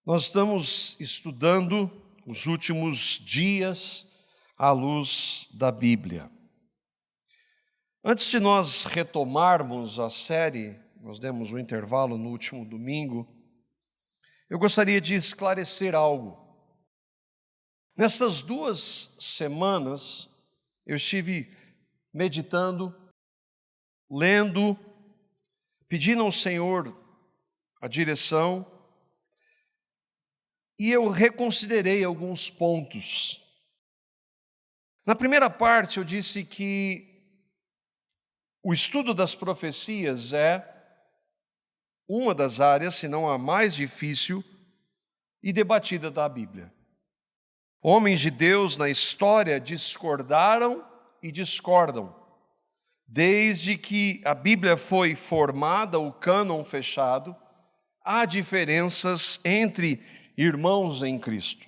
Nós estamos estudando os últimos dias à luz da Bíblia. Antes de nós retomarmos a série, nós demos um intervalo no último domingo, eu gostaria de esclarecer algo. Nessas 2 semanas, eu estive meditando, lendo, pedindo ao Senhor a direção, e eu reconsiderei alguns pontos. Na primeira parte, eu disse que o estudo das profecias é uma das áreas, se não a mais difícil e debatida da Bíblia. Homens de Deus na história discordaram e discordam. Desde que a Bíblia foi formada, o cânon fechado, há diferenças entre irmãos em Cristo.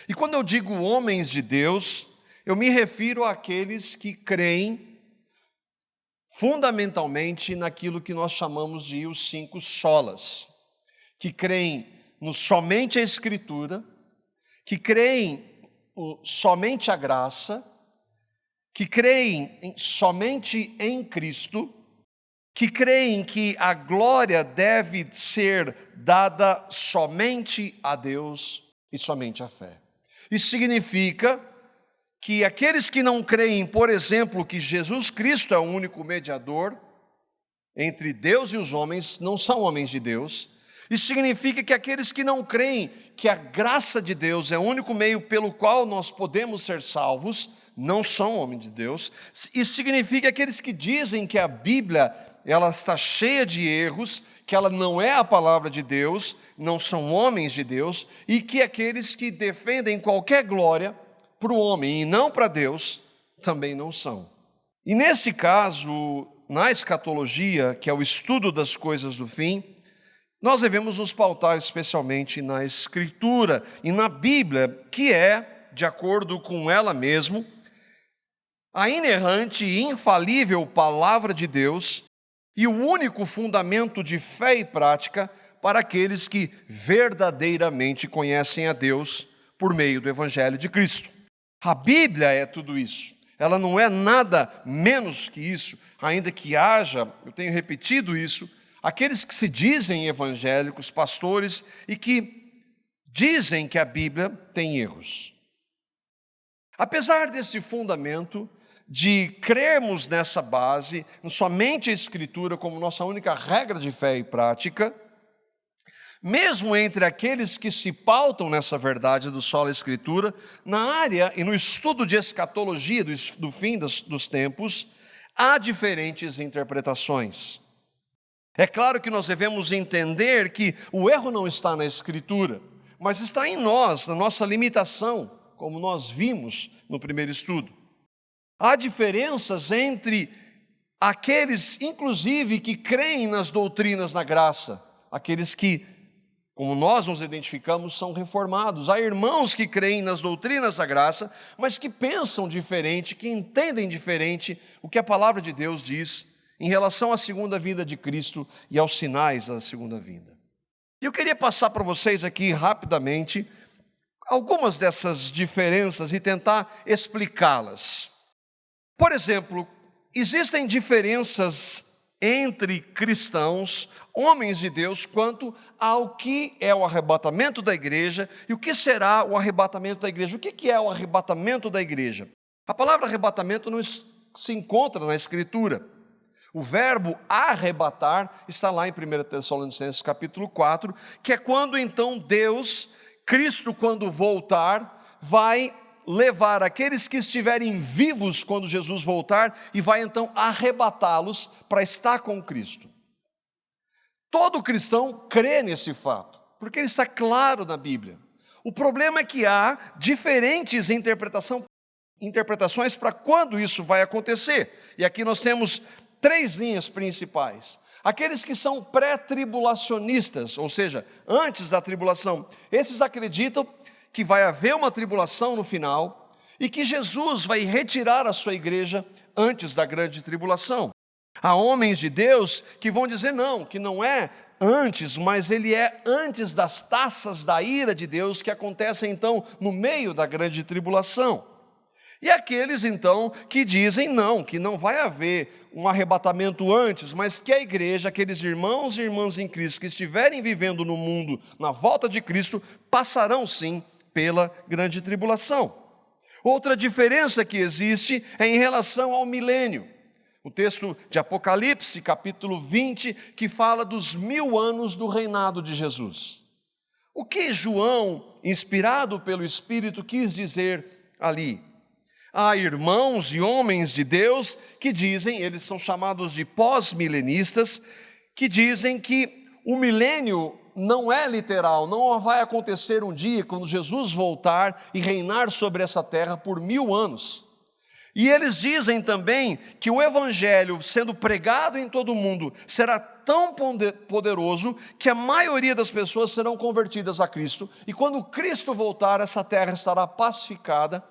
E quando eu digo homens de Deus, eu me refiro àqueles que creem fundamentalmente naquilo que nós chamamos de os 5 solas, que creem no somente a Escritura, que creem somente a graça, que creem somente em Cristo, que creem que a glória deve ser dada somente a Deus e somente à fé. Isso significa que aqueles que não creem, por exemplo, que Jesus Cristo é o único mediador entre Deus e os homens, não são homens de Deus. Isso significa que aqueles que não creem que a graça de Deus é o único meio pelo qual nós podemos ser salvos, não são homens de Deus. Isso significa que aqueles que dizem que a Bíblia ela está cheia de erros, que ela não é a palavra de Deus, não são homens de Deus, e que aqueles que defendem qualquer glória para o homem e não para Deus, também não são. E nesse caso, na escatologia, que é o estudo das coisas do fim, nós devemos nos pautar especialmente na Escritura e na Bíblia, que é, de acordo com ela mesma, a inerrante e infalível palavra de Deus e o único fundamento de fé e prática para aqueles que verdadeiramente conhecem a Deus por meio do Evangelho de Cristo. A Bíblia é tudo isso. Ela não é nada menos que isso, ainda que haja, eu tenho repetido isso, aqueles que se dizem evangélicos, pastores, e que dizem que a Bíblia tem erros. Apesar desse fundamento, de crermos nessa base, somente a Escritura como nossa única regra de fé e prática, mesmo entre aqueles que se pautam nessa verdade do sola Escritura, na área e no estudo de escatologia do fim dos tempos, há diferentes interpretações. É claro que nós devemos entender que o erro não está na Escritura, mas está em nós, na nossa limitação, como nós vimos no primeiro estudo. Há diferenças entre aqueles, inclusive, que creem nas doutrinas da graça, aqueles que, como nós nos identificamos, são reformados. Há irmãos que creem nas doutrinas da graça, mas que pensam diferente, que entendem diferente o que a palavra de Deus diz em relação à segunda vinda de Cristo e aos sinais da segunda vinda. E eu queria passar para vocês aqui rapidamente algumas dessas diferenças e tentar explicá-las. Por exemplo, existem diferenças entre cristãos, homens de Deus, quanto ao que é o arrebatamento da igreja e o que será o arrebatamento da igreja. O que é o arrebatamento da igreja? A palavra arrebatamento não se encontra na Escritura. O verbo arrebatar está lá em 1 Tessalonicenses capítulo 4, que é quando então Deus, Cristo quando voltar, vai levar aqueles que estiverem vivos quando Jesus voltar e vai então arrebatá-los para estar com Cristo. Todo cristão crê nesse fato, porque ele está claro na Bíblia. O problema é que há diferentes interpretações para quando isso vai acontecer. E aqui nós temos 3 linhas principais. Aqueles que são pré-tribulacionistas, ou seja, antes da tribulação, esses acreditam que vai haver uma tribulação no final e que Jesus vai retirar a sua igreja antes da grande tribulação. Há homens de Deus que vão dizer não, que não é antes, mas ele é antes das taças da ira de Deus que acontecem então no meio da grande tribulação. E aqueles então que dizem não, que não vai haver um arrebatamento antes, mas que a igreja, aqueles irmãos e irmãs em Cristo que estiverem vivendo no mundo na volta de Cristo, passarão sim pela grande tribulação. Outra diferença que existe é em relação ao milênio. O texto de Apocalipse, capítulo 20, que fala dos 1000 anos do reinado de Jesus. O que João, inspirado pelo Espírito, quis dizer ali? Há irmãos e homens de Deus que dizem, eles são chamados de pós-milenistas, que dizem que o milênio não é literal, não vai acontecer um dia quando Jesus voltar e reinar sobre essa terra por 1000 anos. E eles dizem também que o evangelho, sendo pregado em todo o mundo, será tão poderoso que a maioria das pessoas serão convertidas a Cristo, e quando Cristo voltar, essa terra estará pacificada,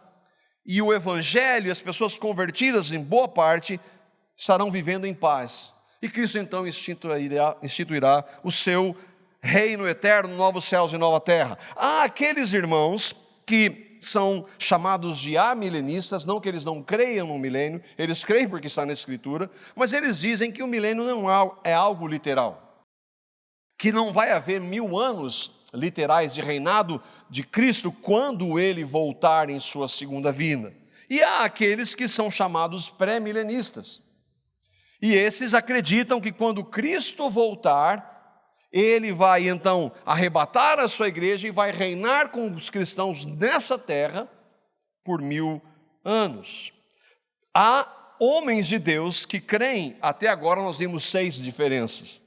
e o evangelho e as pessoas convertidas, em boa parte, estarão vivendo em paz. E Cristo então instituirá o seu reino eterno, novos céus e nova terra. Há aqueles irmãos que são chamados de amilenistas, não que eles não creiam no milênio, eles creem porque está na Escritura, mas eles dizem que o milênio não é algo literal, que não vai haver 1000 anos literais de reinado de Cristo quando ele voltar em sua segunda vinda. E há aqueles que são chamados pré-milenistas. E esses acreditam que quando Cristo voltar, ele vai então arrebatar a sua igreja e vai reinar com os cristãos nessa terra por 1000 anos. Há homens de Deus que creem, até agora nós vimos 6 diferenças.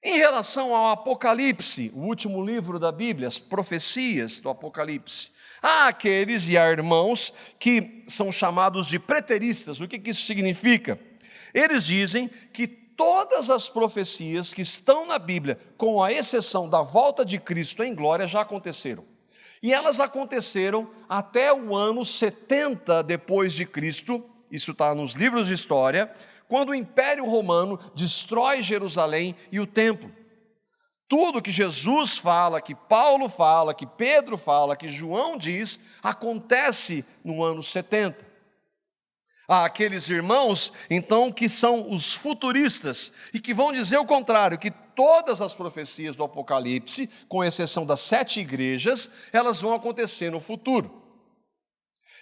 Em relação ao Apocalipse, o último livro da Bíblia, as profecias do Apocalipse, há aqueles e há irmãos que são chamados de preteristas. O que isso significa? Eles dizem que todas as profecias que estão na Bíblia, com a exceção da volta de Cristo em glória, já aconteceram. E elas aconteceram até o ano 70 depois de Cristo, isso está nos livros de história, quando o Império Romano destrói Jerusalém e o templo. Tudo que Jesus fala, que Paulo fala, que Pedro fala, que João diz, acontece no ano 70. Há aqueles irmãos, então, que são os futuristas e que vão dizer o contrário, que todas as profecias do Apocalipse, com exceção das 7 igrejas, elas vão acontecer no futuro.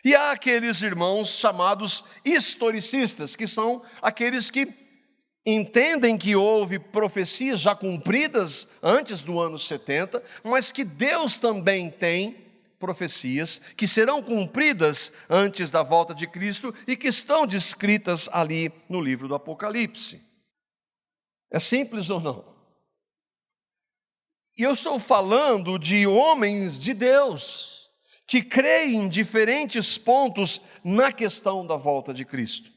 E há aqueles irmãos chamados historicistas, que são aqueles que entendem que houve profecias já cumpridas antes do ano 70, mas que Deus também tem profecias que serão cumpridas antes da volta de Cristo e que estão descritas ali no livro do Apocalipse. É simples ou não? E eu estou falando de homens de Deus que creem em diferentes pontos na questão da volta de Cristo.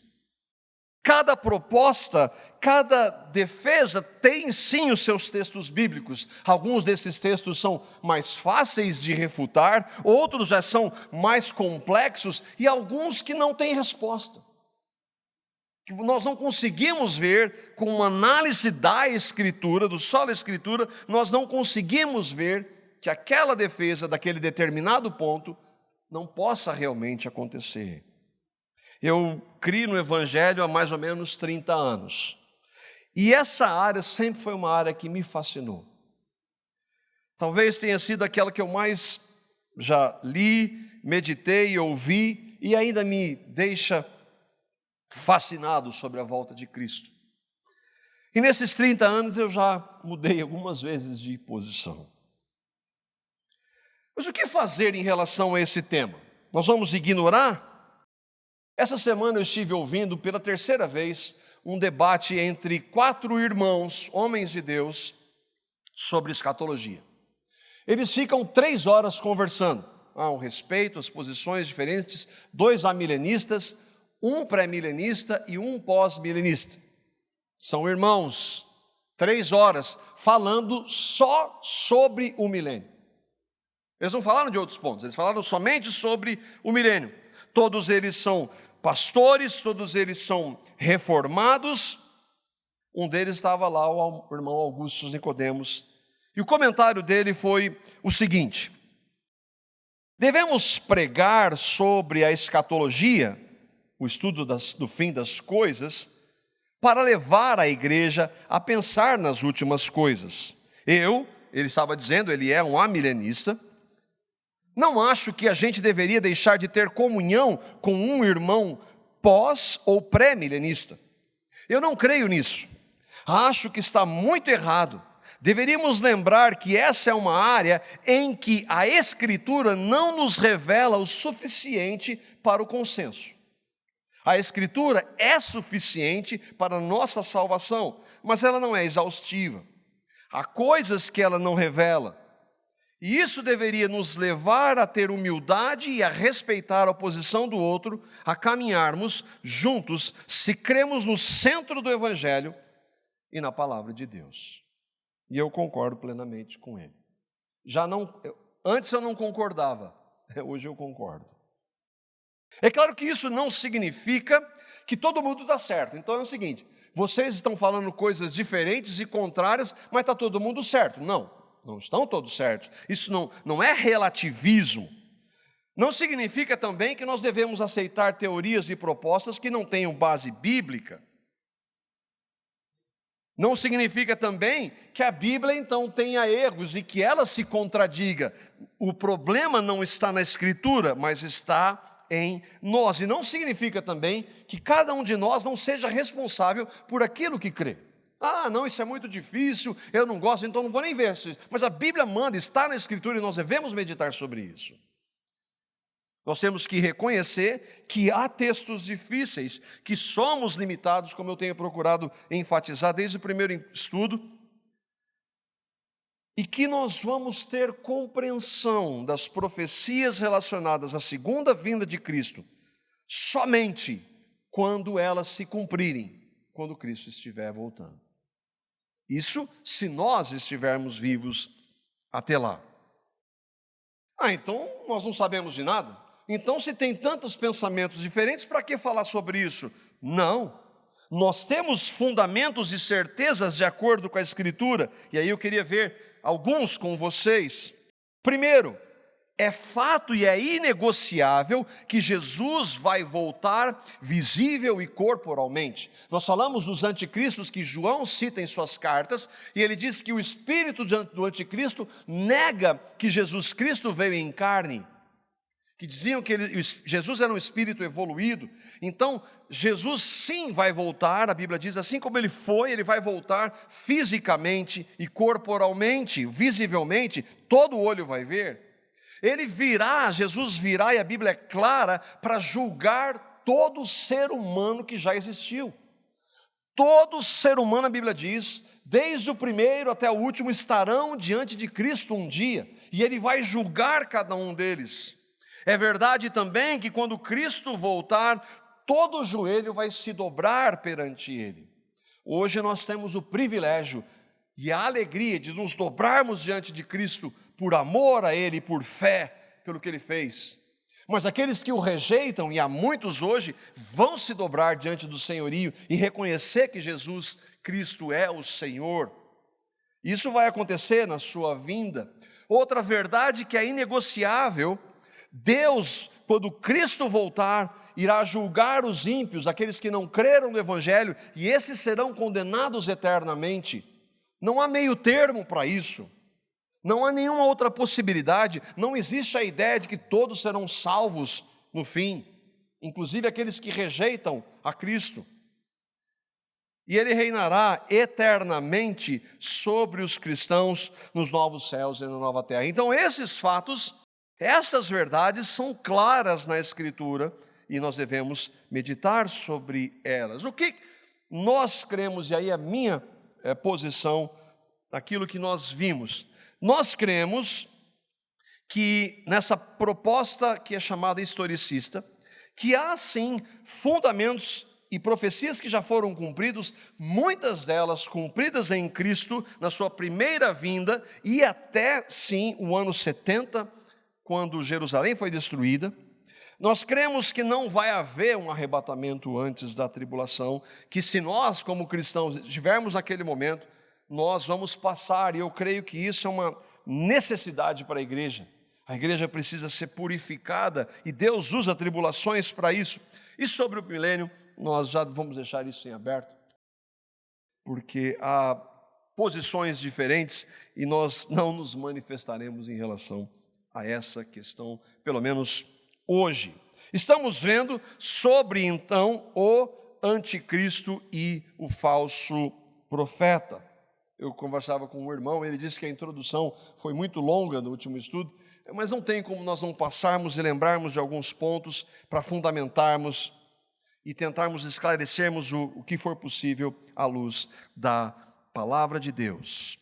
Cada proposta, cada defesa tem sim os seus textos bíblicos. Alguns desses textos são mais fáceis de refutar, outros já são mais complexos e alguns que não têm resposta. Que nós não conseguimos ver com uma análise da Escritura, do solo Escritura, nós não conseguimos ver que aquela defesa daquele determinado ponto não possa realmente acontecer. Eu crio no Evangelho há mais ou menos 30 anos. E essa área sempre foi uma área que me fascinou. Talvez tenha sido aquela que eu mais já li, meditei, ouvi e ainda me deixa fascinado sobre a volta de Cristo. E nesses 30 anos eu já mudei algumas vezes de posição. Mas o que fazer em relação a esse tema? Nós vamos ignorar? Essa semana eu estive ouvindo pela 3ª vez um debate entre 4 irmãos, homens de Deus, sobre escatologia. Eles ficam 3 horas conversando, um respeito às posições diferentes, 2 amilenistas, um pré-milenista e um pós-milenista. São irmãos, 3 horas, falando só sobre o milênio. Eles não falaram de outros pontos, eles falaram somente sobre o milênio. Todos eles são pastores, todos eles são reformados, Um deles estava lá, o irmão Augusto Nicodemos, e o comentário dele foi o seguinte: devemos pregar sobre a escatologia, o estudo do fim das coisas, para levar a igreja a pensar nas últimas coisas. Ele estava dizendo, ele é um amilenista, não acho que a gente deveria deixar de ter comunhão com um irmão pós ou pré-milenista. Eu não creio nisso. Acho que está muito errado. Deveríamos lembrar que essa é uma área em que a Escritura não nos revela o suficiente para o consenso. A Escritura é suficiente para a nossa salvação, mas ela não é exaustiva. Há coisas que ela não revela. E isso deveria nos levar a ter humildade e a respeitar a posição do outro, a caminharmos juntos, se cremos no centro do Evangelho e na palavra de Deus. E eu concordo plenamente com ele. Antes eu não concordava, hoje eu concordo. É claro que isso não significa que todo mundo está certo. Então é o seguinte, vocês estão falando coisas diferentes e contrárias, mas está todo mundo certo. Não estão todos certos. Isso não é relativismo. Não significa também que nós devemos aceitar teorias e propostas que não tenham base bíblica. Não significa também que a Bíblia então tenha erros e que ela se contradiga. O problema não está na Escritura, mas está em nós. E não significa também que cada um de nós não seja responsável por aquilo que crê. Não, isso é muito difícil, eu não gosto, então não vou nem ver isso. Mas a Bíblia manda, está na Escritura e nós devemos meditar sobre isso. Nós temos que reconhecer que há textos difíceis, que somos limitados, como eu tenho procurado enfatizar desde o primeiro estudo, e que nós vamos ter compreensão das profecias relacionadas à segunda vinda de Cristo, somente quando elas se cumprirem, quando Cristo estiver voltando. Isso se nós estivermos vivos até lá. Então nós não sabemos de nada? Então, se tem tantos pensamentos diferentes, para que falar sobre isso? Não. Nós temos fundamentos e certezas de acordo com a Escritura, e aí eu queria ver alguns com vocês. Primeiro, é fato e é inegociável que Jesus vai voltar visível e corporalmente. Nós falamos dos anticristos que João cita em suas cartas, e ele diz que o espírito do anticristo nega que Jesus Cristo veio em carne, que diziam que Jesus era um espírito evoluído. Então, Jesus sim vai voltar, a Bíblia diz, assim como ele foi, ele vai voltar fisicamente e corporalmente, visivelmente, todo olho vai ver. Ele virá, Jesus virá, e a Bíblia é clara, para julgar todo ser humano que já existiu. Todo ser humano, a Bíblia diz, desde o primeiro até o último, estarão diante de Cristo um dia, e ele vai julgar cada um deles. É verdade também que quando Cristo voltar, todo joelho vai se dobrar perante ele. Hoje nós temos o privilégio e a alegria de nos dobrarmos diante de Cristo por amor a Ele, por fé, pelo que Ele fez. Mas aqueles que o rejeitam, e há muitos hoje, vão se dobrar diante do senhorio e reconhecer que Jesus Cristo é o Senhor. Isso vai acontecer na sua vinda. Outra verdade que é inegociável: Deus, quando Cristo voltar, irá julgar os ímpios, aqueles que não creram no Evangelho, e esses serão condenados eternamente. Não há meio termo para isso, não há nenhuma outra possibilidade, não existe a ideia de que todos serão salvos no fim, inclusive aqueles que rejeitam a Cristo. E Ele reinará eternamente sobre os cristãos nos novos céus e na nova terra. Então esses fatos, essas verdades são claras na Escritura e nós devemos meditar sobre elas. O que nós cremos, e aí a minha posição, aquilo que nós vimos. Nós cremos que nessa proposta que é chamada historicista, que há sim fundamentos e profecias que já foram cumpridos, muitas delas cumpridas em Cristo na sua primeira vinda e até sim o ano 70, quando Jerusalém foi destruída. Nós cremos que não vai haver um arrebatamento antes da tribulação, que se nós, como cristãos, estivermos naquele momento, nós vamos passar, e eu creio que isso é uma necessidade para a igreja. A igreja precisa ser purificada, e Deus usa tribulações para isso. E sobre o milênio, nós já vamos deixar isso em aberto, porque há posições diferentes, e nós não nos manifestaremos em relação a essa questão, pelo menos hoje. Estamos vendo sobre, então, o anticristo e o falso profeta. Eu conversava com um irmão, ele disse que a introdução foi muito longa no último estudo, mas não tem como nós não passarmos e lembrarmos de alguns pontos para fundamentarmos e tentarmos esclarecermos o que for possível à luz da palavra de Deus.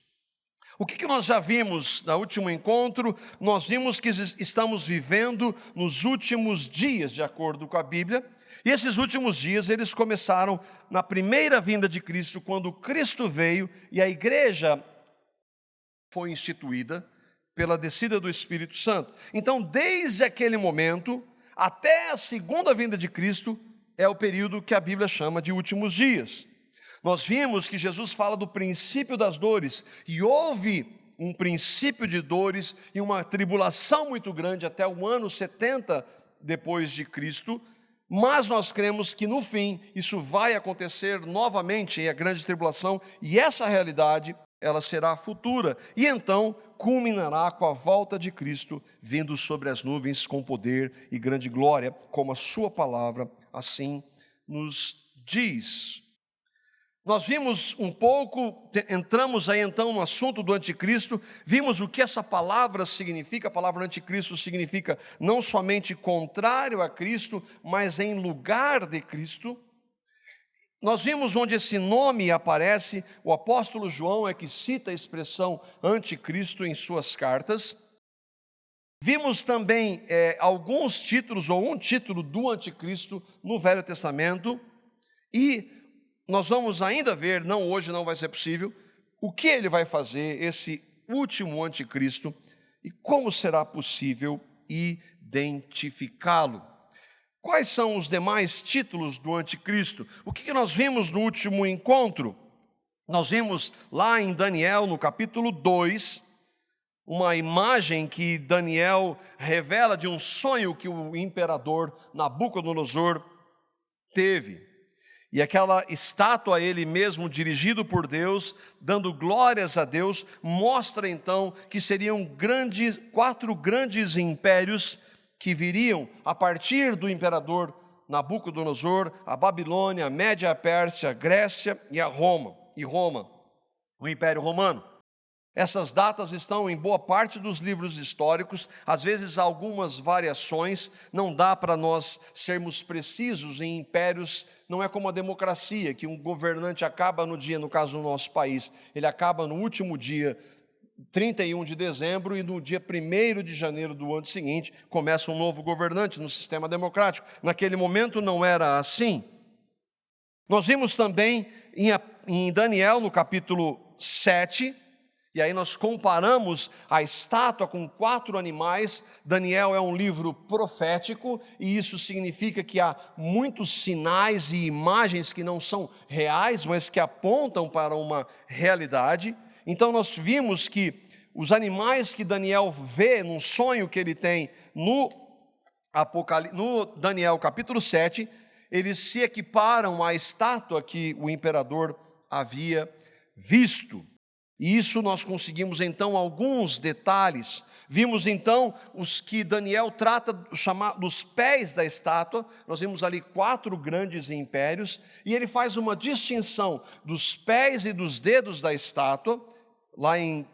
O que nós já vimos no último encontro? Nós vimos que estamos vivendo nos últimos dias, de acordo com a Bíblia, e esses últimos dias eles começaram na primeira vinda de Cristo, quando Cristo veio e a igreja foi instituída pela descida do Espírito Santo. Então, desde aquele momento até a segunda vinda de Cristo, é o período que a Bíblia chama de últimos dias. Nós vimos que Jesus fala do princípio das dores, e houve um princípio de dores e uma tribulação muito grande até o ano 70 depois de Cristo, mas nós cremos que no fim isso vai acontecer novamente em a grande tribulação, e essa realidade ela será futura, e então culminará com a volta de Cristo, vindo sobre as nuvens com poder e grande glória, como a sua palavra assim nos diz. Nós vimos um pouco, entramos aí então no assunto do anticristo, vimos o que essa palavra significa. A palavra anticristo significa não somente contrário a Cristo, mas em lugar de Cristo. Nós vimos onde esse nome aparece, o apóstolo João é que cita a expressão anticristo em suas cartas. Vimos também alguns títulos, ou um título do anticristo no Velho Testamento, e nós vamos ainda ver, não hoje, não vai ser possível, o que ele vai fazer, esse último anticristo, e como será possível identificá-lo. Quais são os demais títulos do anticristo? O que nós vimos no último encontro? Nós vimos lá em Daniel, no capítulo 2, uma imagem que Daniel revela de um sonho que o imperador Nabucodonosor teve. E aquela estátua a ele mesmo, dirigido por Deus, dando glórias a Deus, mostra então que seriam quatro grandes impérios que viriam a partir do imperador Nabucodonosor, a Babilônia, a Média, a Pérsia, a Grécia e Roma, o Império Romano. Essas datas estão em boa parte dos livros históricos, às vezes há algumas variações, não dá para nós sermos precisos em impérios, não é como a democracia, que um governante acaba no dia, no caso do nosso país, ele acaba no último dia, 31 de dezembro, e no dia 1º de janeiro do ano seguinte, começa um novo governante no sistema democrático. Naquele momento não era assim. Nós vimos também em Daniel, no capítulo 7, e aí nós comparamos a estátua com 4 animais. Daniel é um livro profético, e isso significa que há muitos sinais e imagens que não são reais, mas que apontam para uma realidade. Então nós vimos que os animais que Daniel vê num sonho que ele tem no Daniel capítulo 7, eles se equiparam à estátua que o imperador havia visto. E isso nós conseguimos então alguns detalhes. Vimos então os que Daniel trata dos pés da estátua. Nós vimos ali 4 grandes impérios, e ele faz uma distinção dos pés e dos dedos da estátua, lá em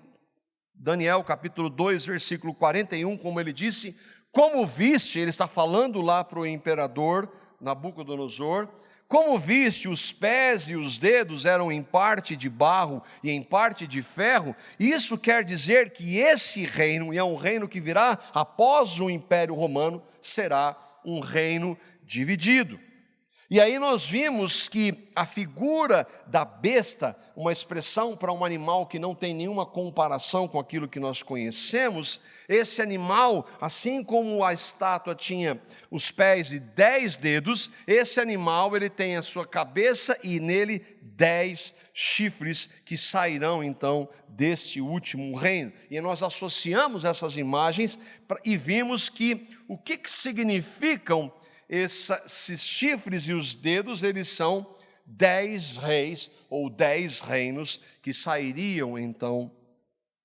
Daniel capítulo 2, versículo 41, como ele disse, como viste, ele está falando lá para o imperador Nabucodonosor, como viste, os pés e os dedos eram em parte de barro e em parte de ferro. Isso quer dizer que esse reino, e é um reino que virá após o Império Romano, será um reino dividido. E aí nós vimos que a figura da besta, uma expressão para um animal que não tem nenhuma comparação com aquilo que nós conhecemos, esse animal, assim como a estátua tinha os pés e 10 dedos, esse animal ele tem a sua cabeça e nele 10 chifres que sairão então deste último reino. E nós associamos essas imagens e vimos que o que significam esses chifres e os dedos, eles são 10 reis ou 10 reinos que sairiam então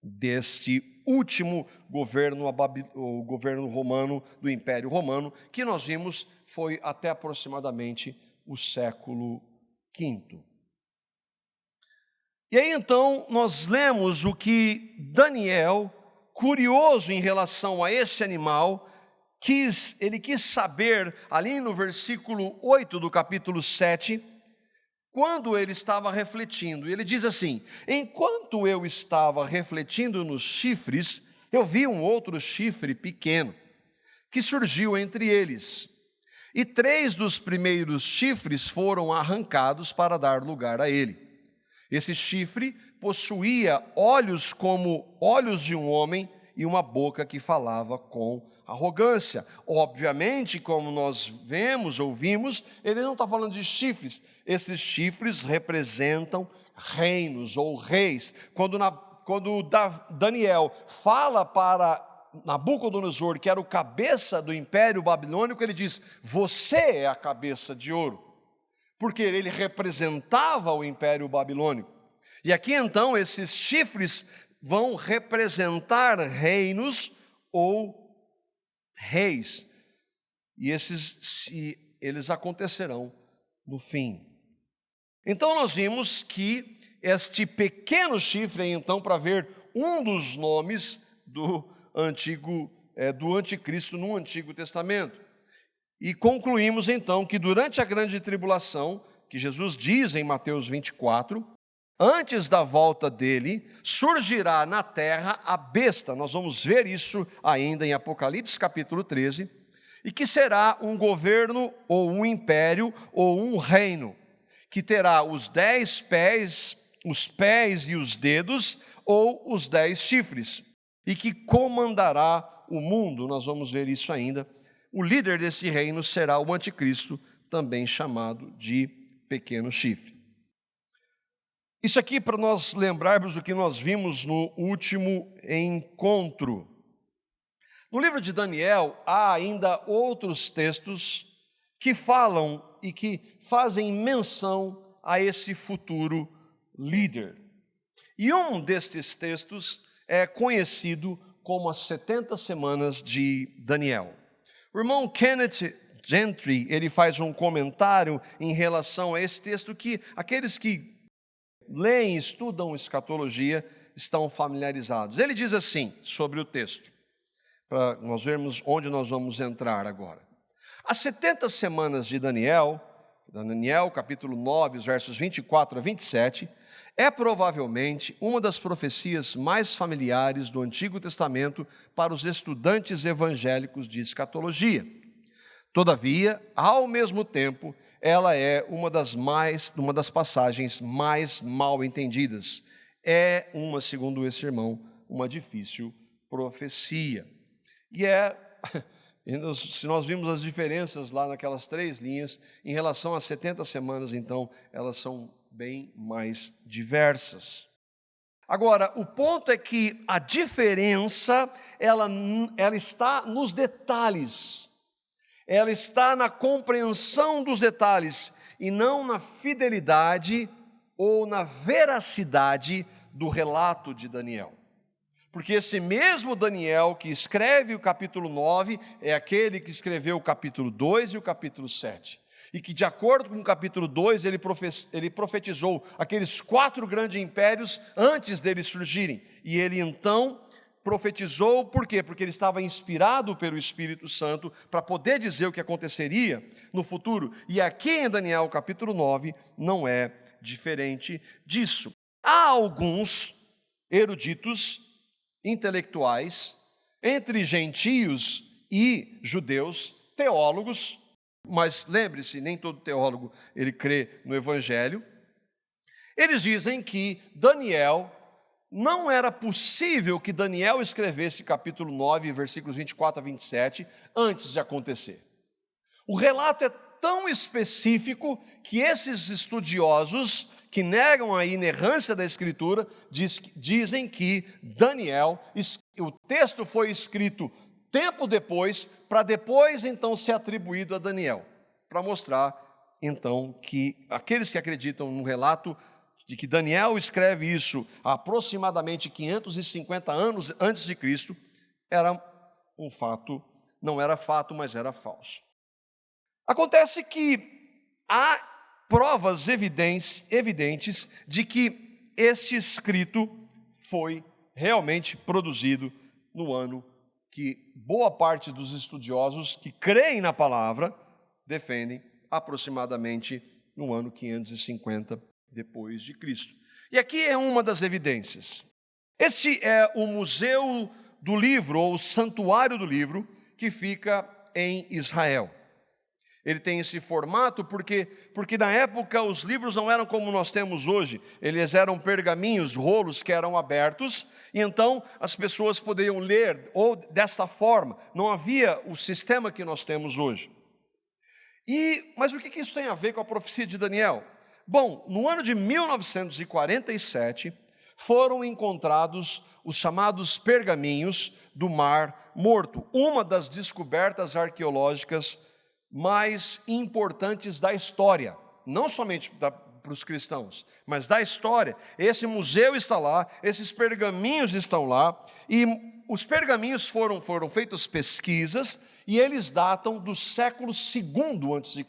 deste último governo, o governo romano, do Império Romano, que nós vimos foi até aproximadamente o século V. E aí então nós lemos o que Daniel, curioso em relação a esse animal, ele quis saber, ali no versículo 8 do capítulo 7, quando ele estava refletindo. Ele diz assim: enquanto eu estava refletindo nos chifres, eu vi um outro chifre pequeno, que surgiu entre eles. E 3 dos primeiros chifres foram arrancados para dar lugar a ele. Esse chifre possuía olhos como olhos de um homem e uma boca que falava com arrogância. Obviamente, como nós ouvimos, ele não está falando de chifres. Esses chifres representam reinos ou reis. Quando Daniel fala para Nabucodonosor, que era o cabeça do Império Babilônico, ele diz: você é a cabeça de ouro, porque ele representava o Império Babilônico. E aqui então esses chifres vão representar reinos ou reis, e eles acontecerão no fim. Então nós vimos que este pequeno chifre, então, para ver um dos nomes do anticristo no Antigo Testamento. E concluímos então que durante a grande tribulação, que Jesus diz em Mateus 24, antes da volta dele, surgirá na terra a besta. Nós vamos ver isso ainda em Apocalipse capítulo 13, e que será um governo, ou um império, ou um reino, que terá os 10 pés, os pés e os dedos, ou os 10 chifres, e que comandará o mundo. Nós vamos ver isso ainda. O líder desse reino será o anticristo, também chamado de pequeno chifre. Isso aqui para nós lembrarmos do que nós vimos no último encontro. No livro de Daniel, há ainda outros textos que falam e que fazem menção a esse futuro líder. E um destes textos é conhecido como as 70 semanas de Daniel. O irmão Kenneth Gentry, ele faz um comentário em relação a esse texto que aqueles que leem e estudam escatologia estão familiarizados. Ele diz assim sobre o texto, para nós vermos onde nós vamos entrar agora. As 70 semanas de Daniel capítulo 9, os versos 24 a 27, é provavelmente uma das profecias mais familiares do Antigo Testamento para os estudantes evangélicos de escatologia. Todavia, ao mesmo tempo, ela é uma das passagens mais mal entendidas. É segundo esse irmão, uma difícil profecia. Se nós vimos as diferenças lá naquelas 3 linhas, em relação às 70 semanas, então, elas são bem mais diversas. Agora, o ponto é que a diferença, ela está nos detalhes. Ela está na compreensão dos detalhes e não na fidelidade ou na veracidade do relato de Daniel. Porque esse mesmo Daniel que escreve o capítulo 9 é aquele que escreveu o capítulo 2 e o capítulo 7. E que, de acordo com o capítulo 2, ele profetizou aqueles 4 grandes impérios antes deles surgirem. E ele então profetizou, por quê? Porque ele estava inspirado pelo Espírito Santo para poder dizer o que aconteceria no futuro. E aqui em Daniel capítulo 9 não é diferente disso. Há alguns eruditos intelectuais, entre gentios e judeus, teólogos, mas lembre-se, nem todo teólogo ele crê no Evangelho. Eles dizem que Daniel, não era possível que Daniel escrevesse capítulo 9, versículos 24 a 27, antes de acontecer. O relato é tão específico que esses estudiosos que negam a inerrância da Escritura dizem que Daniel, o texto foi escrito tempo depois, para depois então ser atribuído a Daniel, para mostrar então que aqueles que acreditam no relato de que Daniel escreve isso há aproximadamente 550 anos antes de Cristo, era um fato, não era fato, mas era falso. Acontece que há provas evidentes de que este escrito foi realmente produzido no ano que boa parte dos estudiosos que creem na palavra defendem, aproximadamente no ano 550 depois de Cristo. E aqui é uma das evidências. Este é o Museu do Livro, ou o Santuário do Livro, que fica em Israel. Ele tem esse formato porque na época os livros não eram como nós temos hoje, eles eram pergaminhos, rolos que eram abertos, e então as pessoas poderiam ler ou desta forma, não havia o sistema que nós temos hoje. Mas o que isso tem a ver com a profecia de Daniel? Bom, no ano de 1947, foram encontrados os chamados pergaminhos do Mar Morto, uma das descobertas arqueológicas mais importantes da história, não somente para os cristãos, mas da história. Esse museu está lá, esses pergaminhos estão lá, e os pergaminhos foram feitas pesquisas, e eles datam do século II a.C.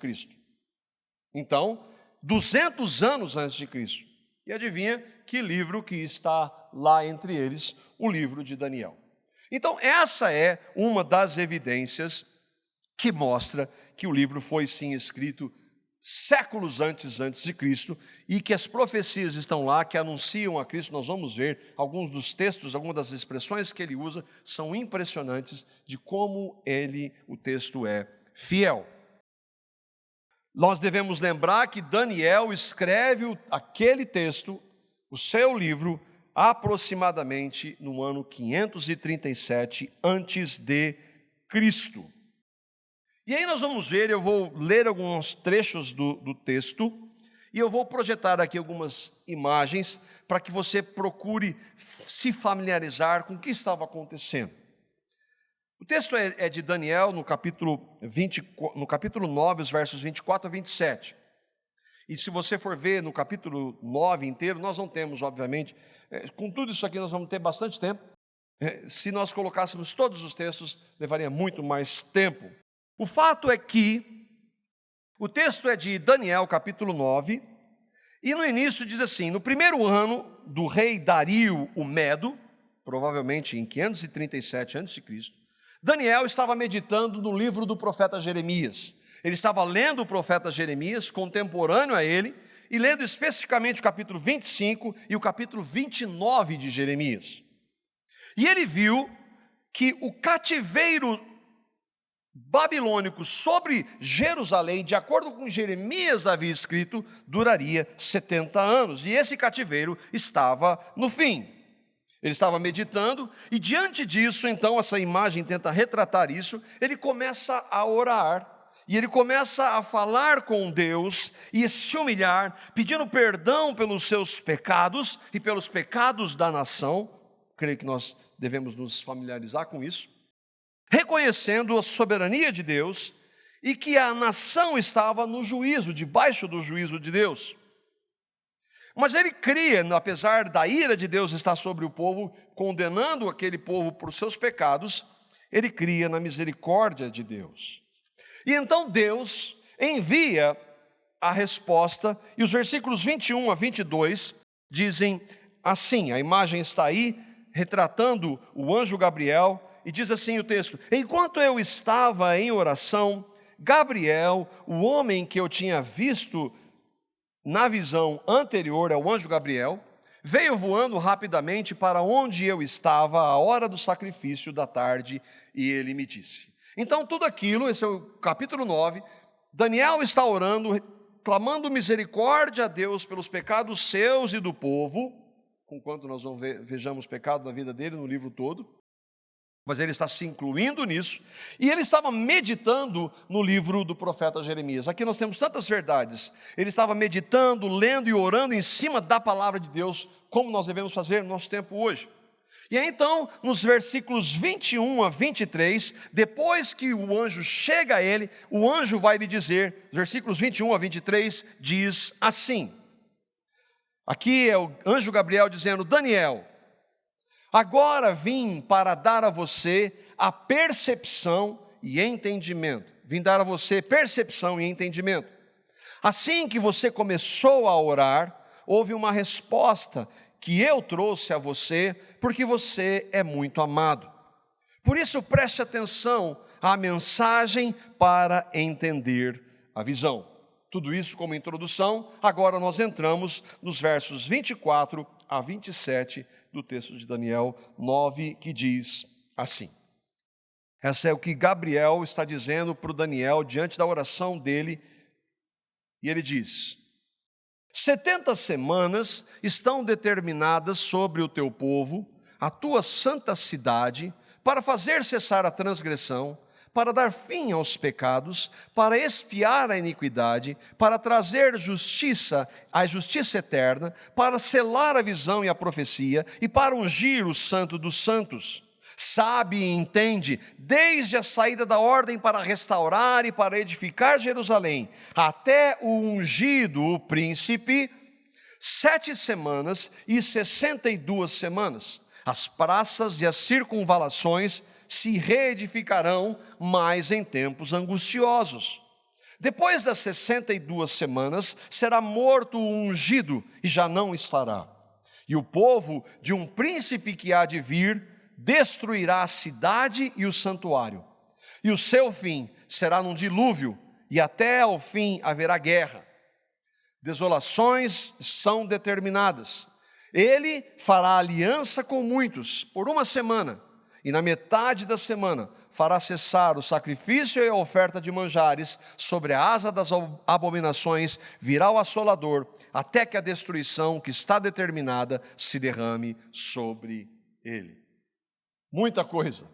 Então, 200 anos antes de Cristo. E adivinha que livro que está lá entre eles? O livro de Daniel. Então, essa é uma das evidências que mostra que o livro foi sim escrito séculos antes de Cristo, e que as profecias estão lá, que anunciam a Cristo. Nós vamos ver alguns dos textos, algumas das expressões que ele usa, são impressionantes de como o texto é fiel. Nós devemos lembrar que Daniel escreve aquele texto, o seu livro, aproximadamente no ano 537 antes de Cristo. E aí nós vamos ver, eu vou ler alguns trechos do texto, e eu vou projetar aqui algumas imagens para que você procure se familiarizar com o que estava acontecendo. O texto é de Daniel, no capítulo 9, os versos 24 a 27. E se você for ver no capítulo 9 inteiro, nós não temos, obviamente, com tudo isso aqui nós vamos ter bastante tempo. Se nós colocássemos todos os textos, levaria muito mais tempo. O fato é que o texto é de Daniel, capítulo 9, e no início diz assim: no primeiro ano do rei Dario o Medo, provavelmente em 537 a.C., Daniel estava meditando no livro do profeta Jeremias. Ele estava lendo o profeta Jeremias, contemporâneo a ele, e lendo especificamente o capítulo 25 e o capítulo 29 de Jeremias. E ele viu que o cativeiro babilônico sobre Jerusalém, de acordo com Jeremias havia escrito, duraria 70 anos. E esse cativeiro estava no fim. Ele estava meditando, e diante disso, então, essa imagem tenta retratar isso, ele começa a orar, e ele começa a falar com Deus, e se humilhar, pedindo perdão pelos seus pecados, e pelos pecados da nação. Creio que nós devemos nos familiarizar com isso, reconhecendo a soberania de Deus, e que a nação estava no juízo, debaixo do juízo de Deus. Mas ele cria, apesar da ira de Deus estar sobre o povo, condenando aquele povo por seus pecados, ele cria na misericórdia de Deus. E então Deus envia a resposta, e os versículos 21 a 22 dizem assim, a imagem está aí, retratando o anjo Gabriel, e diz assim o texto: enquanto eu estava em oração, Gabriel, o homem que eu tinha visto na visão anterior ao anjo Gabriel, veio voando rapidamente para onde eu estava à hora do sacrifício da tarde, e ele me disse. Então tudo aquilo, esse é o capítulo 9, Daniel está orando, clamando misericórdia a Deus pelos pecados seus e do povo, conquanto nós não vejamos pecado na vida dele no livro todo, mas ele está se incluindo nisso, e ele estava meditando no livro do profeta Jeremias. Aqui nós temos tantas verdades. Ele estava meditando, lendo e orando em cima da palavra de Deus, como nós devemos fazer no nosso tempo hoje. E aí então, nos versículos 21 a 23, depois que o anjo chega a ele, o anjo vai lhe dizer, versículos 21 a 23, diz assim, aqui é o anjo Gabriel dizendo: Daniel, agora vim para dar a você a percepção e entendimento. Vim dar a você percepção e entendimento. Assim que você começou a orar, houve uma resposta que eu trouxe a você, porque você é muito amado. Por isso, preste atenção à mensagem para entender a visão. Tudo isso como introdução. Agora nós entramos nos versos 24 a 27 do texto de Daniel 9, que diz assim. Essa é o que Gabriel está dizendo para o Daniel diante da oração dele. E ele diz: 70 semanas estão determinadas sobre o teu povo, a tua santa cidade, para fazer cessar a transgressão, para dar fim aos pecados, para expiar a iniquidade, para trazer justiça, a justiça eterna, para selar a visão e a profecia, e para ungir o santo dos santos. Sabe e entende, desde a saída da ordem para restaurar e para edificar Jerusalém, até o ungido, o príncipe, 7 semanas e 62 semanas. As praças e as circunvalações se reedificarão, mas em tempos angustiosos. Depois das 62 semanas, será morto o ungido, e já não estará. E o povo de um príncipe que há de vir, destruirá a cidade e o santuário, e o seu fim será num dilúvio, e até ao fim haverá guerra. Desolações são determinadas. Ele fará aliança com muitos por 1 semana, e na metade da semana fará cessar o sacrifício e a oferta de manjares. Sobre a asa das abominações virá o assolador, até que a destruição que está determinada se derrame sobre ele. Muita coisa,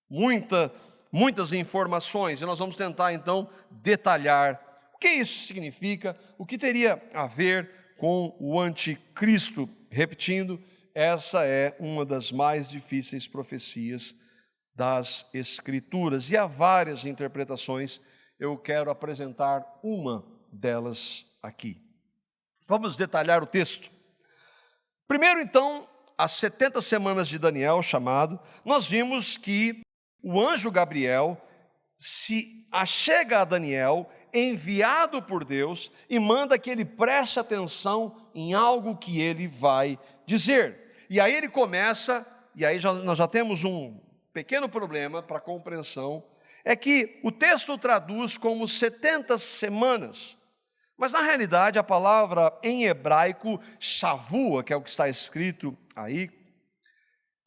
muitas informações, e nós vamos tentar então detalhar o que isso significa, o que teria a ver com o anticristo. Repetindo, essa é uma das mais difíceis profecias das Escrituras, e há várias interpretações. Eu quero apresentar uma delas aqui. Vamos detalhar o texto. Primeiro então, as 70 semanas de Daniel, chamado, nós vimos que o anjo Gabriel se achega a Daniel, enviado por Deus, e manda que ele preste atenção em algo que ele vai dizer. E aí ele começa, e aí nós já temos um pequeno problema para a compreensão, é que o texto traduz como 70 semanas, mas na realidade a palavra em hebraico, shavua, que é o que está escrito aí,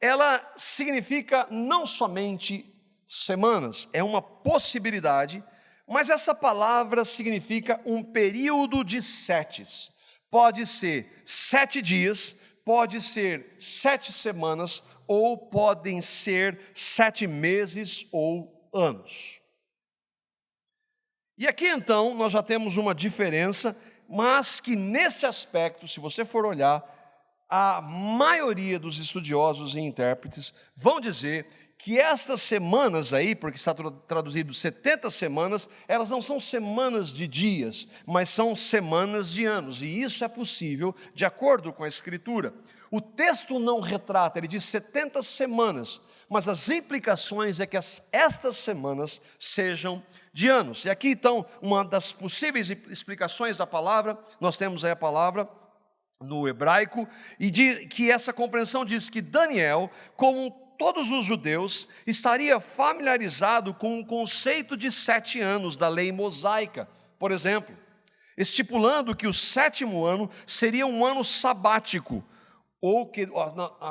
ela significa não somente semanas, é uma possibilidade, mas essa palavra significa um período de setes. Pode ser 7 dias, pode ser 7 semanas, ou podem ser 7 meses ou anos. E aqui então nós já temos uma diferença, mas que nesse aspecto, se você for olhar, a maioria dos estudiosos e intérpretes vão dizer que estas semanas aí, porque está traduzido 70 semanas, elas não são semanas de dias, mas são semanas de anos, e isso é possível de acordo com a Escritura. O texto não retrata, ele diz 70 semanas, mas as implicações é que estas semanas sejam de anos. E aqui então, uma das possíveis explicações da palavra, nós temos aí a palavra no hebraico, e que essa compreensão diz que Daniel, como todos os judeus, estaria familiarizado com o conceito de 7 anos da lei mosaica, por exemplo, estipulando que o 7º ano seria um ano sabático, ou que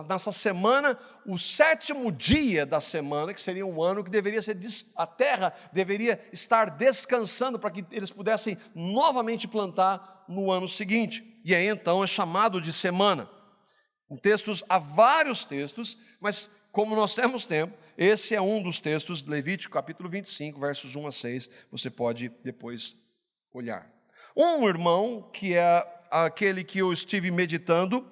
nessa semana, o 7º dia da semana, que seria um ano que deveria ser, a terra deveria estar descansando para que eles pudessem novamente plantar no ano seguinte. E aí então é chamado de semana. Há vários textos, mas como nós temos tempo, esse é um dos textos, Levítico capítulo 25, versos 1 a 6, você pode depois olhar. Um irmão, que é aquele que eu estive meditando,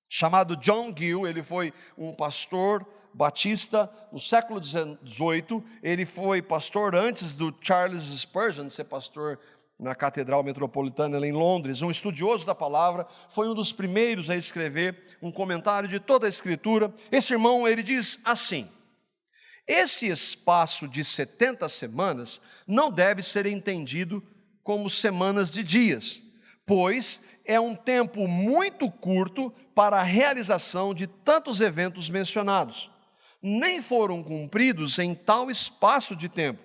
chamado John Gill, ele foi um pastor batista no século XVIII, ele foi pastor antes do Charles Spurgeon ser pastor na Catedral Metropolitana em Londres, um estudioso da palavra, foi um dos primeiros a escrever um comentário de toda a Escritura. Esse irmão, ele diz assim: esse espaço de 70 semanas não deve ser entendido como semanas de dias, pois é um tempo muito curto para a realização de tantos eventos mencionados. Nem foram cumpridos em tal espaço de tempo,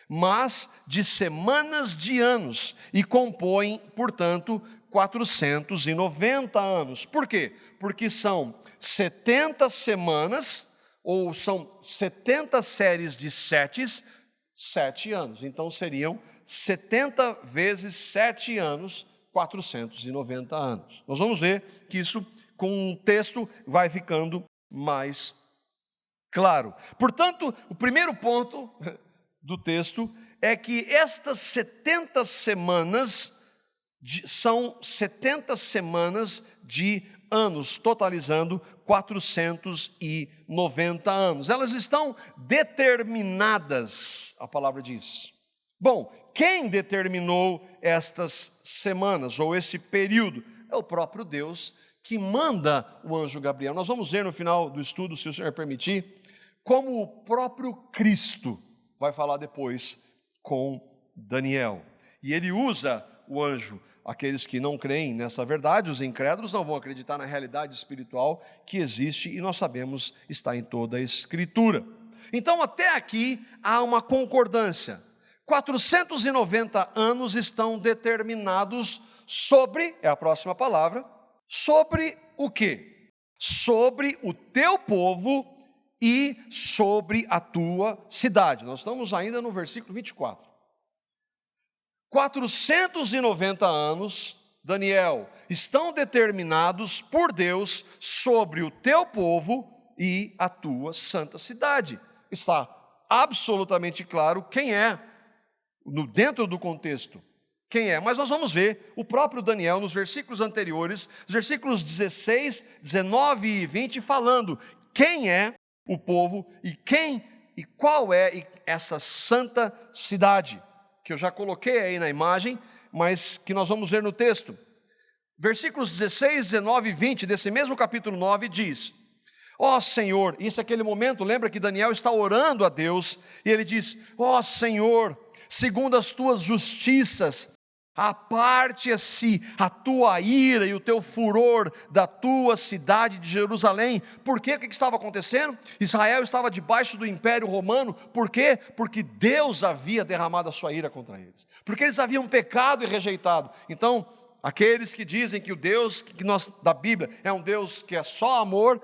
mas de semanas de anos, e compõem, portanto, 490 anos. Por quê? Porque são 70 semanas, ou são 70 séries de 7 anos. Então seriam 70 vezes 7 anos, 490 anos. Nós vamos ver que isso, com o texto, vai ficando mais claro. Portanto, o primeiro ponto do texto é que estas 70 semanas são 70 semanas de anos, totalizando 490 anos. Elas estão determinadas, a palavra diz. Bom, quem determinou estas semanas, ou este período? É o próprio Deus que manda o anjo Gabriel. Nós vamos ver no final do estudo, se o Senhor permitir, como o próprio Cristo vai falar depois com Daniel. E ele usa o anjo. Aqueles que não creem nessa verdade, os incrédulos, não vão acreditar na realidade espiritual que existe e nós sabemos está em toda a Escritura. Então, até aqui há uma concordância. 490 anos estão determinados sobre, é a próxima palavra, sobre o quê? Sobre o teu povo e sobre a tua cidade. Nós estamos ainda no versículo 24. 490 anos, Daniel, estão determinados por Deus sobre o teu povo e a tua santa cidade. Está absolutamente claro quem é, dentro do contexto, quem é. Mas nós vamos ver o próprio Daniel nos versículos anteriores, os versículos 16, 19 e 20, falando quem é o povo e qual é essa santa cidade, que eu já coloquei aí na imagem, mas que nós vamos ver no texto. Versículos 16, 19 e 20 desse mesmo capítulo 9 diz: ó Senhor, isso é aquele momento, lembra que Daniel está orando a Deus, e ele diz: ó Senhor, segundo as tuas justiças, aparte-se a tua ira e o teu furor da tua cidade de Jerusalém. Por quê? O que estava acontecendo? Israel estava debaixo do Império Romano. Por quê? Porque Deus havia derramado a sua ira contra eles, porque eles haviam pecado e rejeitado. Então, aqueles que dizem que o Deus da Bíblia é um Deus que é só amor,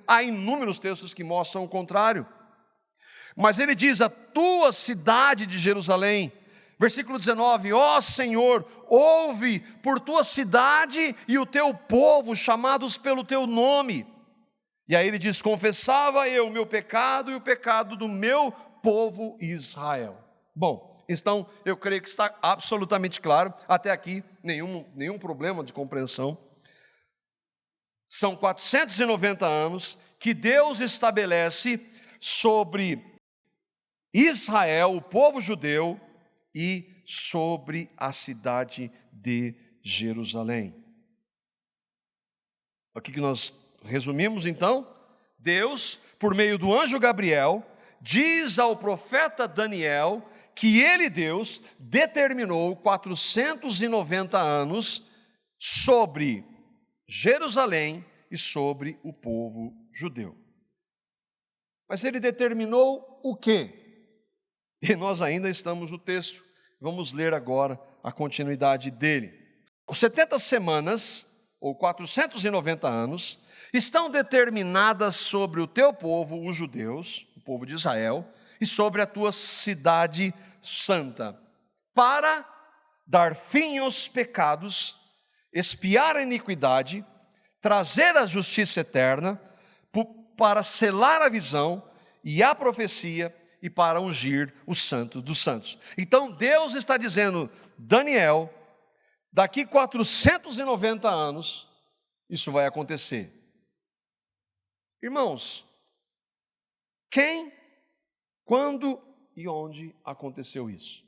há inúmeros textos que mostram o contrário. Mas ele diz: a tua cidade de Jerusalém. Versículo 19: ó Senhor, ouve por tua cidade e o teu povo, chamados pelo teu nome. E aí ele diz: confessava eu o meu pecado e o pecado do meu povo Israel. Bom, então eu creio que está absolutamente claro, até aqui nenhum problema de compreensão. São 490 anos que Deus estabelece sobre Israel, o povo judeu, e sobre a cidade de Jerusalém. Aqui que nós resumimos então, Deus, por meio do anjo Gabriel, diz ao profeta Daniel que ele, Deus, determinou 490 anos sobre Jerusalém e sobre o povo judeu. Mas ele determinou o quê? E nós ainda estamos no texto, vamos ler agora a continuidade dele. Os 70 semanas, ou 490 anos, estão determinadas sobre o teu povo, os judeus, o povo de Israel, e sobre a tua cidade santa, para dar fim aos pecados, expiar a iniquidade, trazer a justiça eterna, para selar a visão e a profecia e para ungir o santo dos santos. Então Deus está dizendo, Daniel, daqui 490 anos, isso vai acontecer. Irmãos, quem, quando e onde aconteceu isso?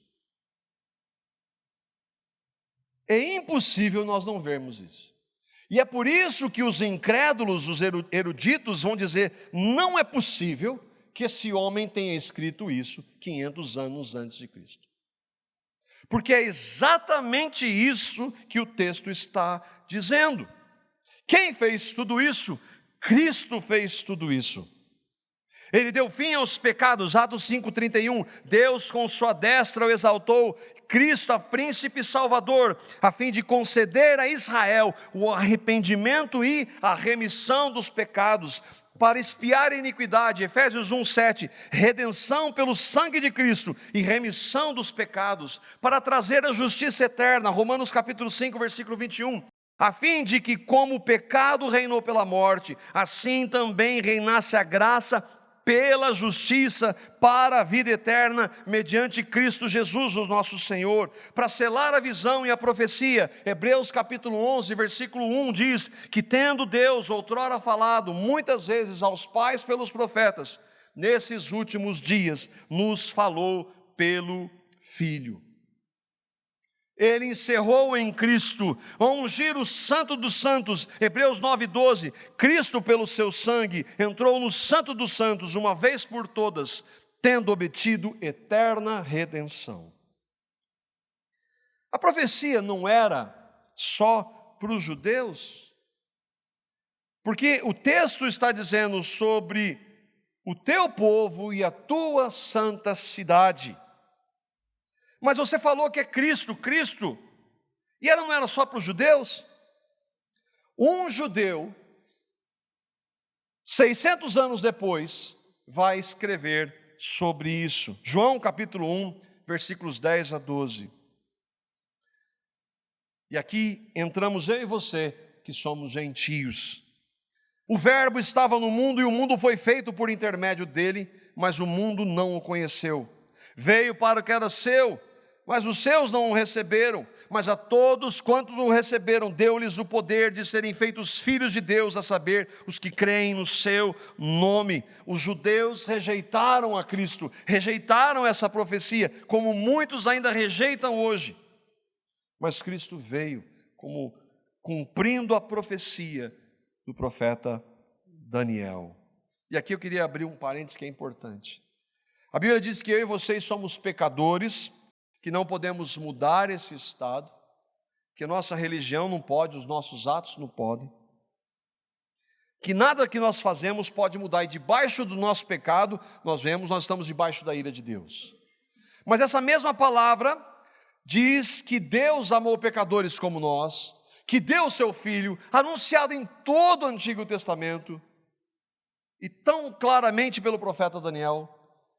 É impossível nós não vermos isso. E é por isso que os incrédulos, os eruditos vão dizer, não é possível que esse homem tenha escrito isso 500 anos antes de Cristo. Porque é exatamente isso que o texto está dizendo. Quem fez tudo isso? Cristo fez tudo isso. Ele deu fim aos pecados, Atos 5,31. Deus com sua destra o exaltou, Cristo a príncipe salvador, a fim de conceder a Israel o arrependimento e a remissão dos pecados, para expiar a iniquidade, Efésios 1,7, redenção pelo sangue de Cristo e remissão dos pecados, para trazer a justiça eterna, Romanos capítulo 5, versículo 21, a fim de que como o pecado reinou pela morte, assim também reinasse a graça pela justiça para a vida eterna, mediante Cristo Jesus, o nosso Senhor, para selar a visão e a profecia. Hebreus capítulo 11, versículo 1 diz que tendo Deus outrora falado muitas vezes aos pais pelos profetas, nesses últimos dias nos falou pelo Filho. Ele encerrou em Cristo, a ungir o santo dos santos, Hebreus 9,12, Cristo pelo seu sangue entrou no santo dos santos, uma vez por todas, tendo obtido eterna redenção. A profecia não era só para os judeus, porque o texto está dizendo sobre o teu povo e a tua santa cidade. Mas você falou que é Cristo, e ela não era só para os judeus? Um judeu, 600 anos depois, vai escrever sobre isso. João capítulo 1, versículos 10 a 12. E aqui entramos eu e você, que somos gentios. O verbo estava no mundo e o mundo foi feito por intermédio dele, mas o mundo não o conheceu. Veio para o que era seu, mas os seus não o receberam, mas a todos quantos o receberam, deu-lhes o poder de serem feitos filhos de Deus, a saber, os que creem no seu nome. Os judeus rejeitaram a Cristo, rejeitaram essa profecia, como muitos ainda rejeitam hoje. Mas Cristo veio como cumprindo a profecia do profeta Daniel. E aqui eu queria abrir um parênteses que é importante. A Bíblia diz que eu e vocês somos pecadores, que não podemos mudar esse estado, que a nossa religião não pode, os nossos atos não podem, que nada que nós fazemos pode mudar, e debaixo do nosso pecado, nós estamos debaixo da ira de Deus. Mas essa mesma palavra diz que Deus amou pecadores como nós, que deu o seu Filho, anunciado em todo o Antigo Testamento, e tão claramente pelo profeta Daniel,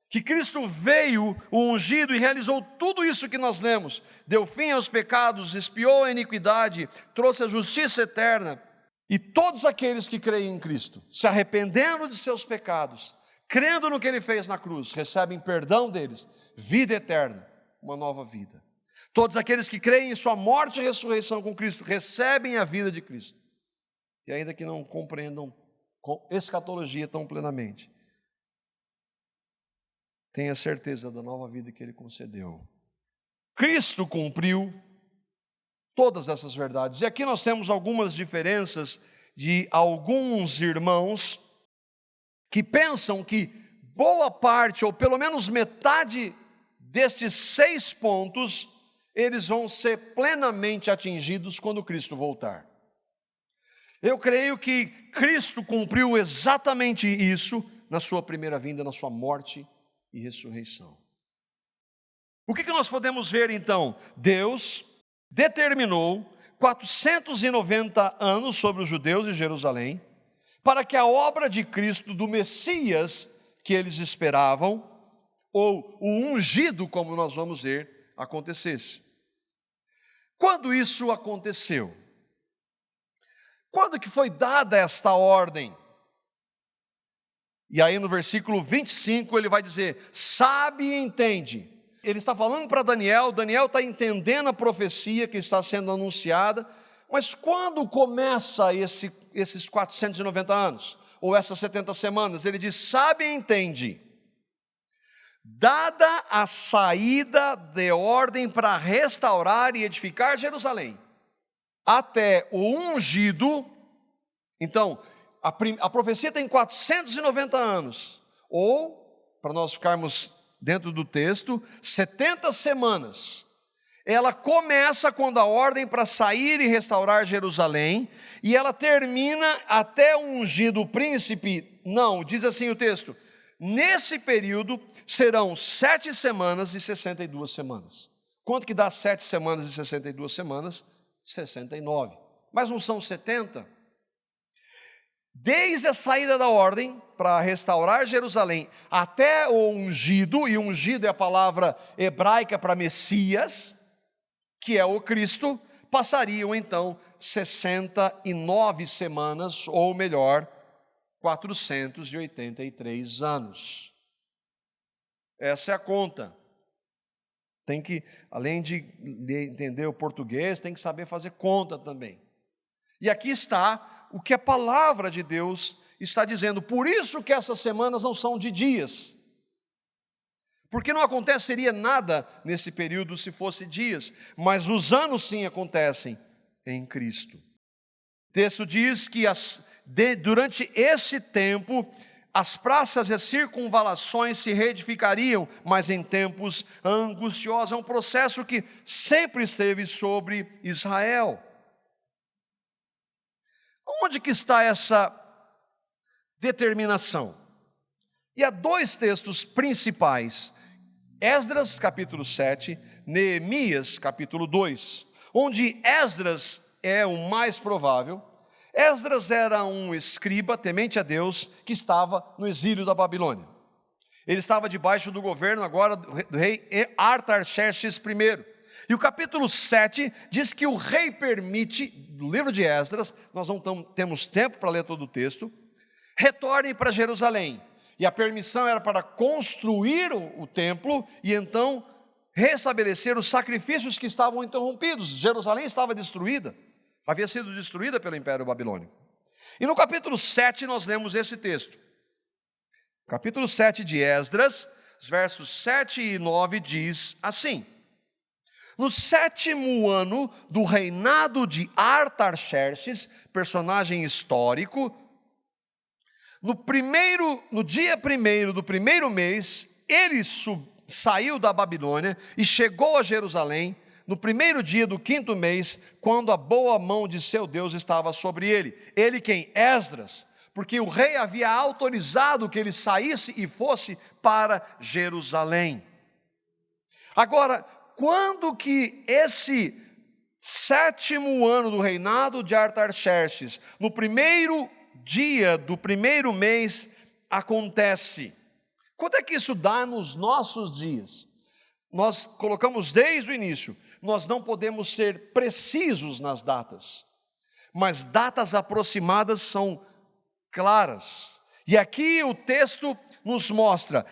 que Cristo veio, o ungido, e realizou tudo isso que nós lemos, deu fim aos pecados, expiou a iniquidade, trouxe a justiça eterna, e todos aqueles que creem em Cristo, se arrependendo de seus pecados, crendo no que Ele fez na cruz, recebem perdão deles, vida eterna, uma nova vida. Todos aqueles que creem em sua morte e ressurreição com Cristo, recebem a vida de Cristo, e ainda que não compreendam escatologia tão plenamente, tenha certeza da nova vida que Ele concedeu. Cristo cumpriu todas essas verdades. E aqui nós temos algumas diferenças de alguns irmãos que pensam que boa parte, ou pelo menos metade destes 6 pontos, eles vão ser plenamente atingidos quando Cristo voltar. Eu creio que Cristo cumpriu exatamente isso na sua primeira vinda, na sua morte e ressurreição. O que nós podemos ver então? Deus determinou 490 anos sobre os judeus de Jerusalém, para que a obra de Cristo, do Messias que eles esperavam, ou o ungido, como nós vamos ver, acontecesse. Quando isso aconteceu? Quando que foi dada esta ordem? E aí no versículo 25 ele vai dizer, sabe e entende. Ele está falando para Daniel, Daniel está entendendo a profecia que está sendo anunciada, mas quando começa esses 490 anos, ou essas 70 semanas, ele diz, sabe e entende. Dada a saída de ordem para restaurar e edificar Jerusalém, até o ungido, então, a profecia tem 490 anos, ou, para nós ficarmos dentro do texto, 70 semanas. Ela começa quando a ordem para sair e restaurar Jerusalém, e ela termina até o ungido príncipe. Não, diz assim o texto, nesse período serão 7 semanas e 62 semanas. Quanto que dá 7 semanas e 62 semanas? 69. Mas não são 70? Desde a saída da ordem para restaurar Jerusalém até o ungido, e ungido é a palavra hebraica para Messias, que é o Cristo, passariam então 69 semanas, ou melhor, 483 anos. Essa é a conta. Tem que, além de entender o português, tem que saber fazer conta também. E aqui está o que a palavra de Deus está dizendo. Por isso que essas semanas não são de dias. Porque não aconteceria nada nesse período se fosse dias, mas os anos sim acontecem em Cristo. O texto diz que durante esse tempo, as praças e as circunvalações se reedificariam, mas em tempos angustiosos. É um processo que sempre esteve sobre Israel. Onde que está essa determinação? E há 2 textos principais, Esdras capítulo 7, Neemias capítulo 2, onde Esdras é o mais provável. Esdras era um escriba temente a Deus que estava no exílio da Babilônia. Ele estava debaixo do governo agora do rei Artaxerxes I. E o capítulo 7 diz que o rei permite, no livro de Esdras, nós não temos tempo para ler todo o texto, retornem para Jerusalém. E a permissão era para construir o templo e então restabelecer os sacrifícios que estavam interrompidos. Jerusalém estava destruída, havia sido destruída pelo Império Babilônico. E no capítulo 7 nós lemos esse texto. Capítulo 7 de Esdras, os versos 7 e 9 diz assim: no 7º ano do reinado de Artaxerxes, personagem histórico, no dia 1º do 1º mês, ele saiu da Babilônia e chegou a Jerusalém, no 1º dia do 5º mês, quando a boa mão de seu Deus estava sobre ele. Ele quem? Esdras, porque o rei havia autorizado que ele saísse e fosse para Jerusalém. Agora, quando que esse 7º ano do reinado de Artaxerxes, no 1º dia do 1º mês, acontece? Quanto é que isso dá nos nossos dias? Nós colocamos desde o início, nós não podemos ser precisos nas datas, mas datas aproximadas são claras. E aqui o texto nos mostra,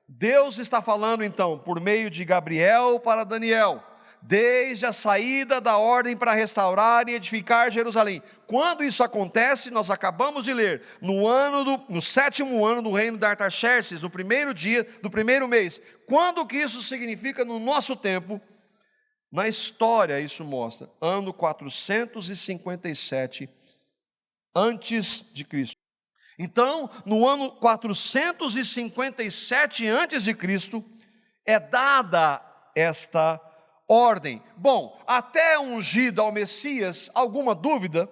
Deus está falando então, por meio de Gabriel para Daniel, desde a saída da ordem para restaurar e edificar Jerusalém. Quando isso acontece, nós acabamos de ler, no 7º ano do reino de Artaxerxes, no 1º dia do 1º mês. Quando que isso significa no nosso tempo? Na história isso mostra, ano 457 antes de Cristo. Então, no ano 457 antes de Cristo, é dada esta ordem. Bom, até ungido ao Messias, alguma dúvida?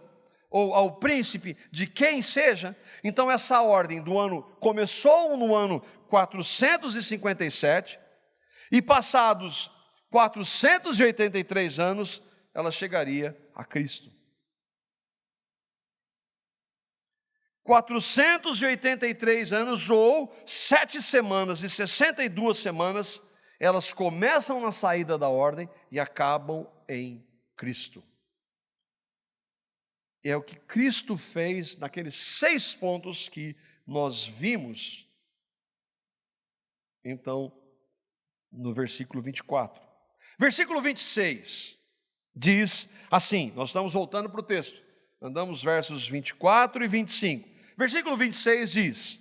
Ou ao príncipe, de quem seja? Então essa ordem do ano começou no ano 457 e passados 483 anos, ela chegaria a Cristo. 483 anos, ou 7 semanas e 62 semanas, elas começam na saída da ordem e acabam em Cristo. É o que Cristo fez naqueles 6 pontos que nós vimos, então, no versículo 24. Versículo 26 diz assim, nós estamos voltando para o texto, andamos versos 24 e 25. Versículo 26 diz: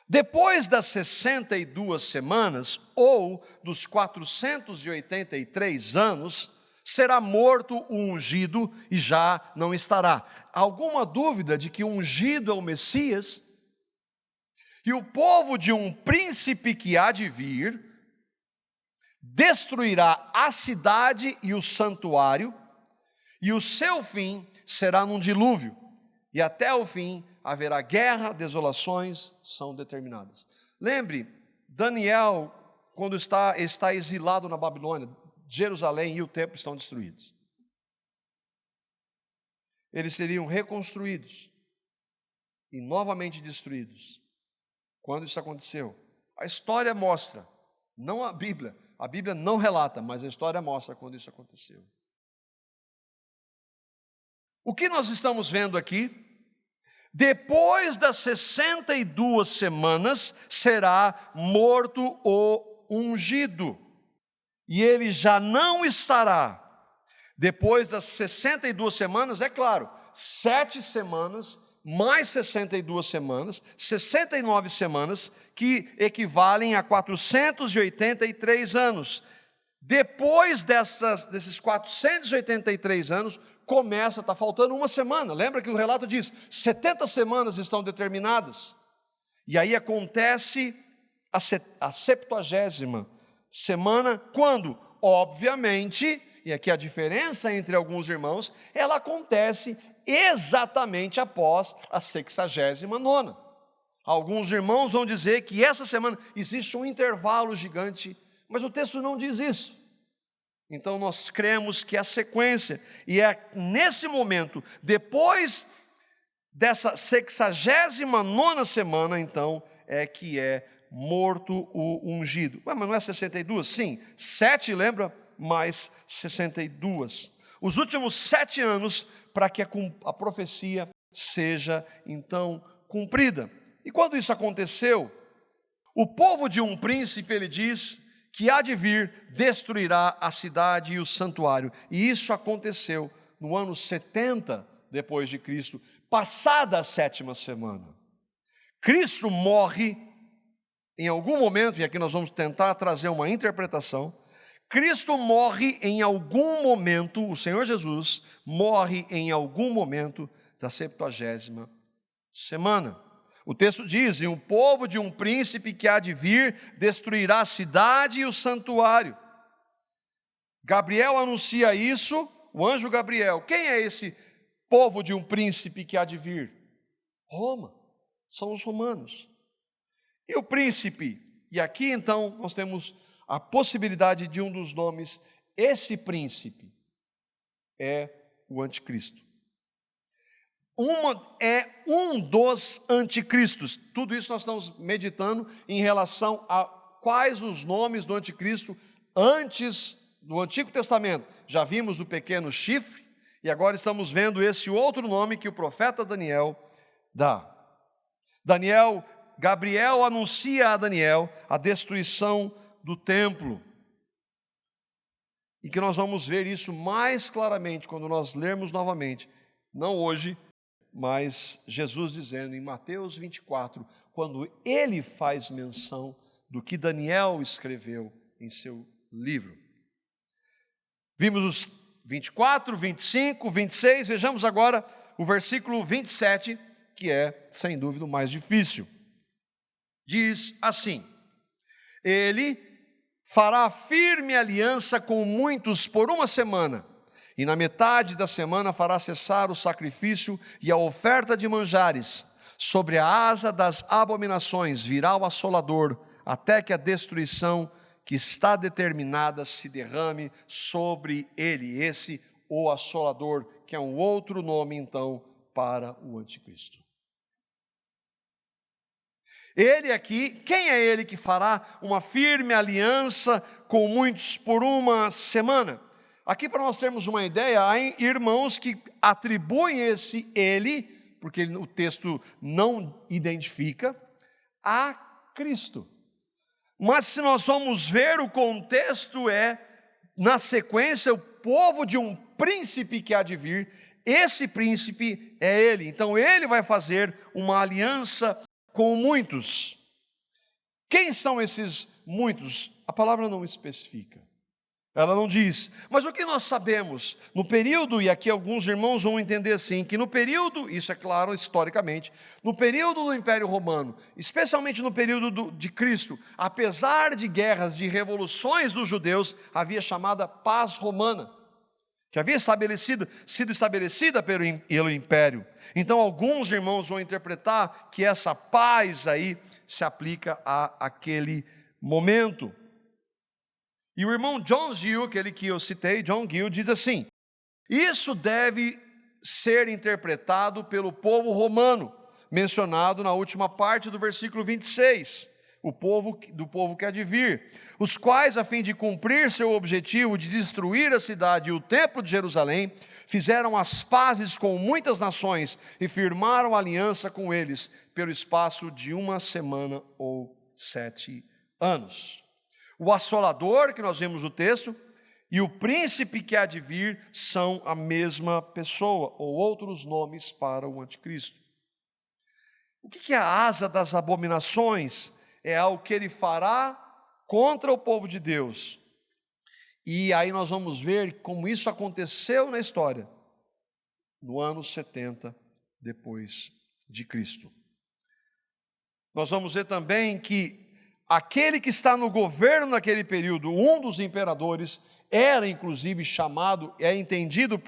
depois das 62 semanas, ou dos 483 anos, será morto o ungido e já não estará. Alguma dúvida de que o ungido é o Messias? E o povo de um príncipe que há de vir destruirá a cidade e o santuário, e o seu fim será num dilúvio, e até o fim haverá guerra, desolações são determinadas. Lembre, Daniel, quando está exilado na Babilônia, Jerusalém e o templo estão destruídos. Eles seriam reconstruídos e novamente destruídos. Quando isso aconteceu? A história mostra, não a Bíblia não relata, mas a história mostra quando isso aconteceu. O que nós estamos vendo aqui? Depois das 62 semanas, será morto o ungido, e ele já não estará. Depois das 62 semanas, é claro, 7 semanas, mais 62 semanas, 69 semanas, que equivalem a 483 anos. Depois desses 483 anos, começa, está faltando uma semana. Lembra que o relato diz, 70 semanas estão determinadas. E aí acontece a 70ª semana, quando, obviamente, e aqui a diferença entre alguns irmãos, ela acontece exatamente após a 69ª. Alguns irmãos vão dizer que essa semana existe um intervalo gigante, mas o texto não diz isso. Então nós cremos que é a sequência, e é nesse momento, depois dessa 69ª semana, então, é que é morto o ungido. Mas não é 62? Sim, 7, lembra? Mais 62. Os últimos 7 anos para que a profecia seja, então, cumprida. E quando isso aconteceu, o povo de um príncipe, ele diz, que há de vir, destruirá a cidade e o santuário. E isso aconteceu no ano 70 depois de Cristo, passada a 7ª semana. Cristo morre em algum momento, e aqui nós vamos tentar trazer uma interpretação. Cristo morre em algum momento, o Senhor Jesus morre em algum momento da 70ª semana. O texto diz, e o povo de um príncipe que há de vir, destruirá a cidade e o santuário. Gabriel anuncia isso, o anjo Gabriel. Quem é esse povo de um príncipe que há de vir? Roma, são os romanos. E o príncipe, e aqui então nós temos a possibilidade de um dos nomes, esse príncipe é o anticristo. É um dos anticristos. Tudo isso nós estamos meditando em relação a quais os nomes do anticristo antes do Antigo Testamento. Já vimos o pequeno chifre, e agora estamos vendo esse outro nome que o profeta Daniel dá. Gabriel anuncia a Daniel a destruição do templo. E que nós vamos ver isso mais claramente quando nós lermos novamente, não hoje, mas Jesus dizendo em Mateus 24, quando ele faz menção do que Daniel escreveu em seu livro. Vimos os 24, 25, 26, vejamos agora o versículo 27, que é, sem dúvida, o mais difícil. Diz assim: ele fará firme aliança com muitos por uma semana, e na metade da semana fará cessar o sacrifício e a oferta de manjares. Sobre a asa das abominações virá o assolador, até que a destruição que está determinada se derrame sobre ele. Esse, o assolador, que é um outro nome, então, para o anticristo. Ele aqui, quem é ele que fará uma firme aliança com muitos por uma semana? Aqui, para nós termos uma ideia, há irmãos que atribuem esse ele, porque o texto não identifica, a Cristo. Mas se nós vamos ver, o contexto é, na sequência, o povo de um príncipe que há de vir. Esse príncipe é ele. Então ele vai fazer uma aliança com muitos. Quem são esses muitos? A palavra não especifica. Ela não diz. Mas o que nós sabemos? No período, e aqui alguns irmãos vão entender assim, que no período, isso é claro historicamente, no período do Império Romano, especialmente no período de Cristo, apesar de guerras, de revoluções dos judeus, havia chamada paz romana, que havia sido estabelecida pelo Império. Então alguns irmãos vão interpretar que essa paz aí se aplica àquele momento. E o irmão John Gill, aquele que eu citei, John Gill, diz assim: isso deve ser interpretado pelo povo romano, mencionado na última parte do versículo 26, do povo que há de vir, os quais, a fim de cumprir seu objetivo de destruir a cidade e o templo de Jerusalém, fizeram as pazes com muitas nações e firmaram aliança com eles pelo espaço de uma semana ou 7 anos. O assolador, que nós vemos no texto, e o príncipe que há de vir são a mesma pessoa, ou outros nomes para o anticristo. O que é a asa das abominações? É algo que ele fará contra o povo de Deus. E aí nós vamos ver como isso aconteceu na história, no ano 70 depois de Cristo. Nós vamos ver também que aquele que está no governo naquele período, um dos imperadores, era inclusive chamado, é entendido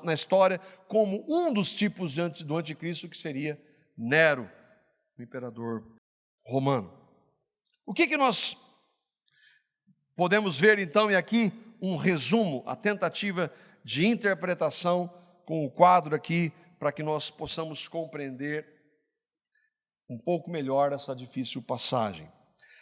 na história como um dos tipos do anticristo, que seria Nero, o imperador romano. O que nós podemos ver então, e aqui um resumo, a tentativa de interpretação com o quadro aqui, para que nós possamos compreender um pouco melhor essa difícil passagem.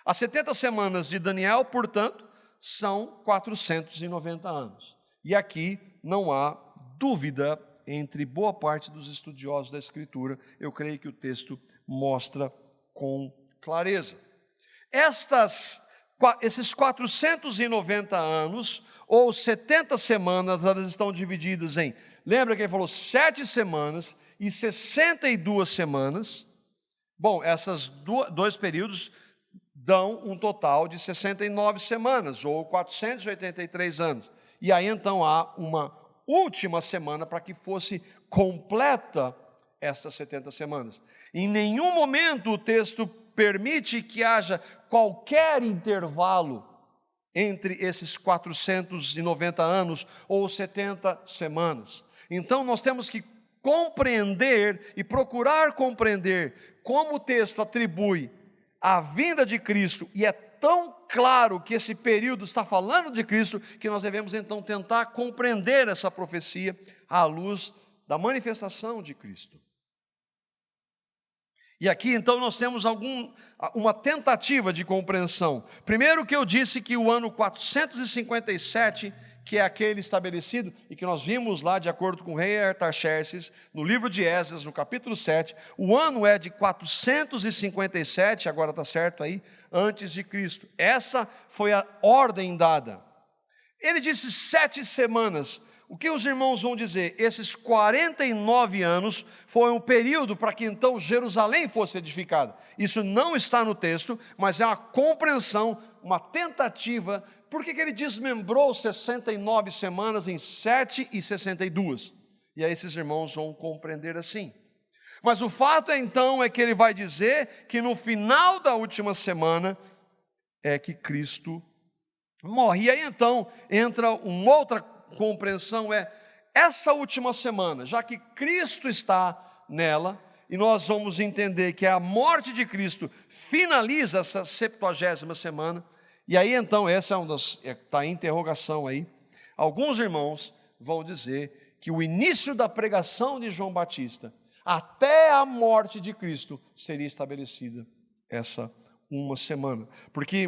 As 70 semanas de Daniel, portanto, são 490 anos. E aqui não há dúvida entre boa parte dos estudiosos da Escritura. Eu creio que o texto mostra com clareza. Esses 490 anos, ou 70 semanas, elas estão divididas em, lembra que ele falou 7 semanas e 62 semanas? Bom, esses dois períodos dão um total de 69 semanas, ou 483 anos. E aí então há uma última semana para que fosse completa estas 70 semanas. Em nenhum momento o texto permite que haja qualquer intervalo entre esses 490 anos ou 70 semanas. Então nós temos que compreender e procurar compreender como o texto atribui a vinda de Cristo, e é tão claro que esse período está falando de Cristo, que nós devemos então tentar compreender essa profecia à luz da manifestação de Cristo. E aqui então nós temos uma tentativa de compreensão. Primeiro que eu disse que o ano 457, que é aquele estabelecido, e que nós vimos lá, de acordo com o rei Artaxerxes, no livro de Esdras, no capítulo 7, o ano é de 457, agora está certo aí, antes de Cristo. Essa foi a ordem dada. Ele disse 7 semanas. O que os irmãos vão dizer? Esses 49 anos foi um período para que então Jerusalém fosse edificada. Isso não está no texto, mas é uma compreensão, uma tentativa. Por que ele desmembrou 69 semanas em 7 e 62? E aí esses irmãos vão compreender assim. Mas o fato então é que ele vai dizer que no final da última semana é que Cristo morre. E aí então entra uma outra compreensão, essa última semana, já que Cristo está nela, e nós vamos entender que a morte de Cristo finaliza essa 70ª semana. E aí então, essa é uma das, está em interrogação aí. Alguns irmãos vão dizer que o início da pregação de João Batista, até a morte de Cristo, seria estabelecida essa uma semana. Porque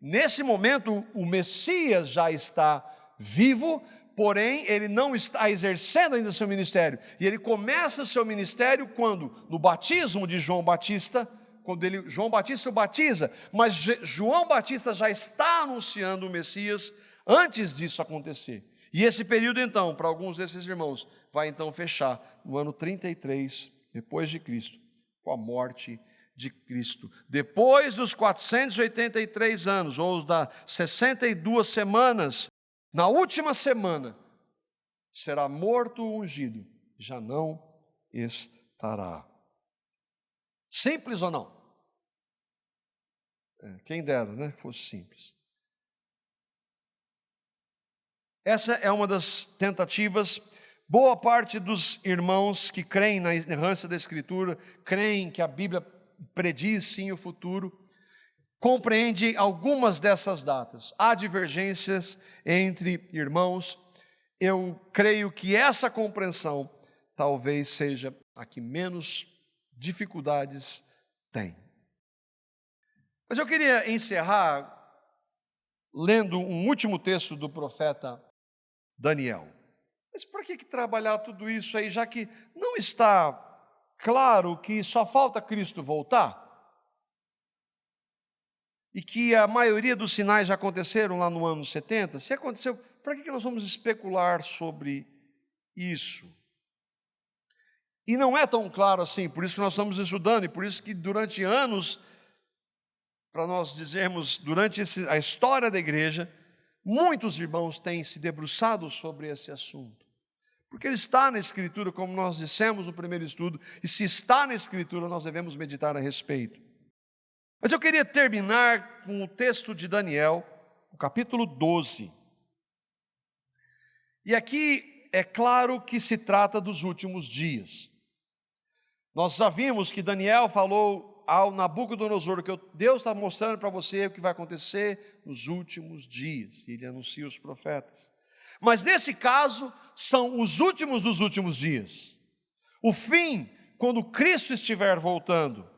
nesse momento o Messias já está vivo, porém ele não está exercendo ainda seu ministério. E ele começa o seu ministério quando? No batismo de João Batista, quando João Batista o batiza, mas João Batista já está anunciando o Messias antes disso acontecer. E esse período então, para alguns desses irmãos, vai então fechar no ano 33 depois de Cristo, com a morte de Cristo. Depois dos 483 anos, ou das 62 semanas, na última semana, será morto o ungido, já não estará. Simples ou não? Quem dera, né, que fosse simples. Essa é uma das tentativas. Boa parte dos irmãos que creem na inerrância da Escritura, creem que a Bíblia prediz sim o futuro, compreende algumas dessas datas. Há divergências entre irmãos. Eu creio que essa compreensão talvez seja a que menos dificuldades tem. Mas eu queria encerrar lendo um último texto do profeta Daniel. Mas por que trabalhar tudo isso aí, já que não está claro que só falta Cristo voltar? E que a maioria dos sinais já aconteceram lá no ano 70? Se aconteceu, para que nós vamos especular sobre isso? E não é tão claro assim, por isso que nós estamos estudando, e por isso que durante anos, para nós dizermos, durante a história da igreja, muitos irmãos têm se debruçado sobre esse assunto. Porque ele está na Escritura, como nós dissemos no primeiro estudo, e se está na Escritura, nós devemos meditar a respeito. Mas eu queria terminar com o texto de Daniel, o capítulo 12. E aqui é claro que se trata dos últimos dias. Nós já vimos que Daniel falou ao Nabucodonosor que Deus está mostrando para você o que vai acontecer nos últimos dias. E ele anuncia os profetas. Mas nesse caso, são os últimos dos últimos dias. O fim, quando Cristo estiver voltando.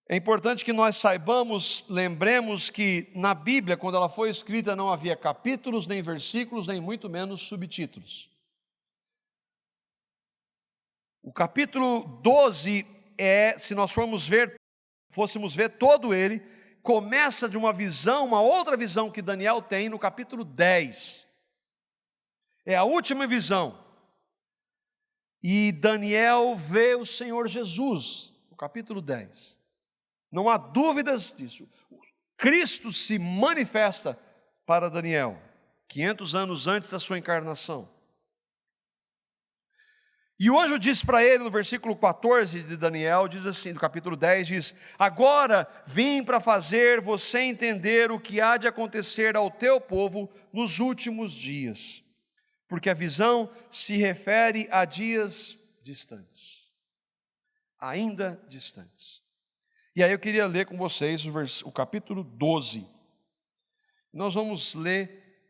É importante que nós saibamos, lembremos que na Bíblia, quando ela foi escrita, não havia capítulos, nem versículos, nem muito menos subtítulos. O capítulo 12 se nós fôssemos ver todo ele, começa de uma visão, uma outra visão que Daniel tem no capítulo 10. É a última visão. E Daniel vê o Senhor Jesus, no capítulo 10. Não há dúvidas disso. Cristo se manifesta para Daniel, 500 anos antes da sua encarnação. E o anjo diz para ele, no versículo 14 de Daniel, diz assim, no capítulo 10, diz: agora vim para fazer você entender o que há de acontecer ao teu povo nos últimos dias, porque a visão se refere a dias distantes, ainda distantes. E aí eu queria ler com vocês o capítulo 12. Nós vamos ler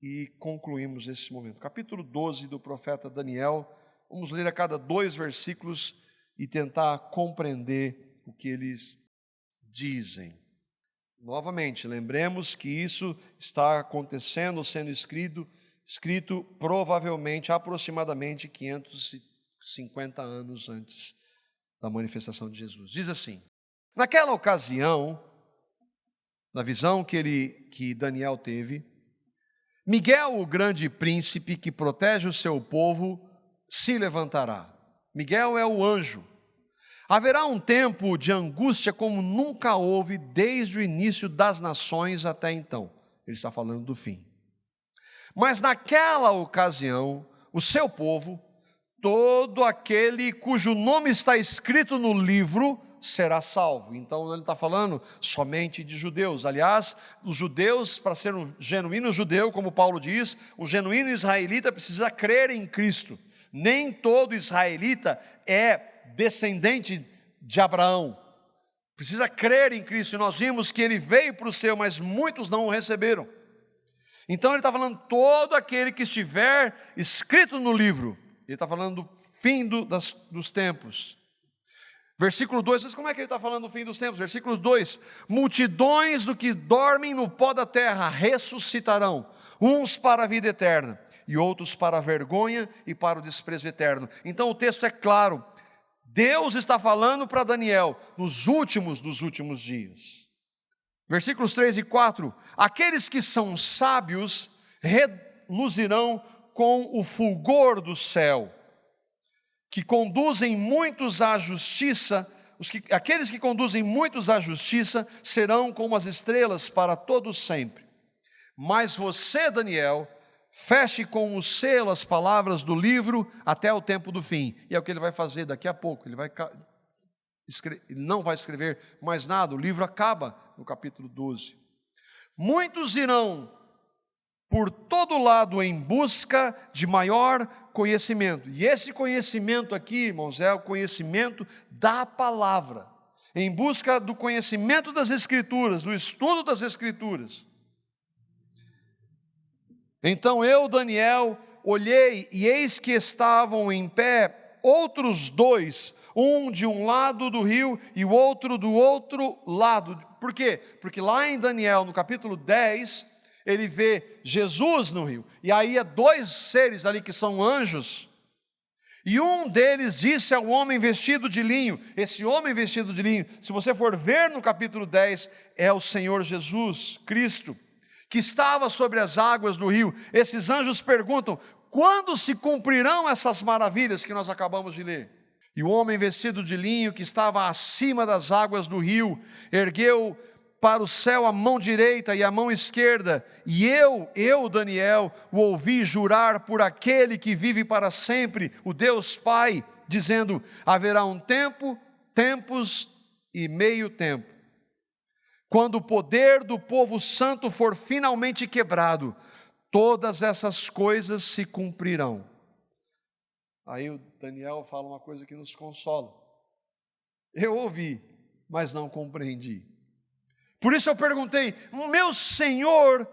e concluímos esse momento. Capítulo 12 do profeta Daniel. Vamos ler a cada 2 versículos e tentar compreender o que eles dizem. Novamente, lembremos que isso está acontecendo, sendo escrito provavelmente, aproximadamente 550 anos antes da manifestação de Jesus. Diz assim: naquela ocasião, na visão que Daniel teve, Miguel, o grande príncipe que protege o seu povo, se levantará. Miguel é o anjo. Haverá um tempo de angústia como nunca houve desde o início das nações até então. Ele está falando do fim. Mas naquela ocasião, o seu povo, todo aquele cujo nome está escrito no livro, será salvo. Então ele está falando somente de judeus. Aliás, os judeus, para ser um genuíno judeu, como Paulo diz, um genuíno israelita precisa crer em Cristo. Nem todo israelita é descendente de Abraão. Precisa crer em Cristo. E nós vimos que ele veio para o seu, mas muitos não o receberam. Então ele está falando todo aquele que estiver escrito no livro. Ele está falando do fim dos tempos. Versículo 2, mas como é que ele está falando no fim dos tempos? Versículo 2: multidões do que dormem no pó da terra ressuscitarão, uns para a vida eterna, e outros para a vergonha e para o desprezo eterno. Então o texto é claro, Deus está falando para Daniel, nos últimos dos últimos dias. Versículos 3 e 4, aqueles que são sábios reluzirão com o fulgor do céu, que conduzem muitos à justiça, aqueles que conduzem muitos à justiça serão como as estrelas para todos sempre. Mas você, Daniel, feche com o selo as palavras do livro até o tempo do fim. E é o que ele vai fazer daqui a pouco. Ele não vai escrever mais nada, o livro acaba no capítulo 12. Muitos irão por todo lado em busca de maior conhecimento. E esse conhecimento aqui, irmãos, é o conhecimento da palavra. Em busca do conhecimento das Escrituras, do estudo das Escrituras. Então eu, Daniel, olhei e eis que estavam em pé outros dois, um de um lado do rio e o outro do outro lado. Por quê? Porque lá em Daniel, no capítulo 10, ele vê Jesus no rio, e aí há dois seres ali que são anjos, e um deles disse ao homem vestido de linho, esse homem vestido de linho, se você for ver no capítulo 10, é o Senhor Jesus Cristo, que estava sobre as águas do rio. Esses anjos perguntam, quando se cumprirão essas maravilhas que nós acabamos de ler? E o homem vestido de linho, que estava acima das águas do rio, ergueu para o céu a mão direita e a mão esquerda, e eu, Daniel, o ouvi jurar por aquele que vive para sempre, o Deus Pai, dizendo, haverá um tempo, tempos e meio tempo, quando o poder do povo santo for finalmente quebrado, todas essas coisas se cumprirão. Aí o Daniel fala uma coisa que nos consola, eu ouvi, mas não compreendi. Por isso eu perguntei, meu Senhor,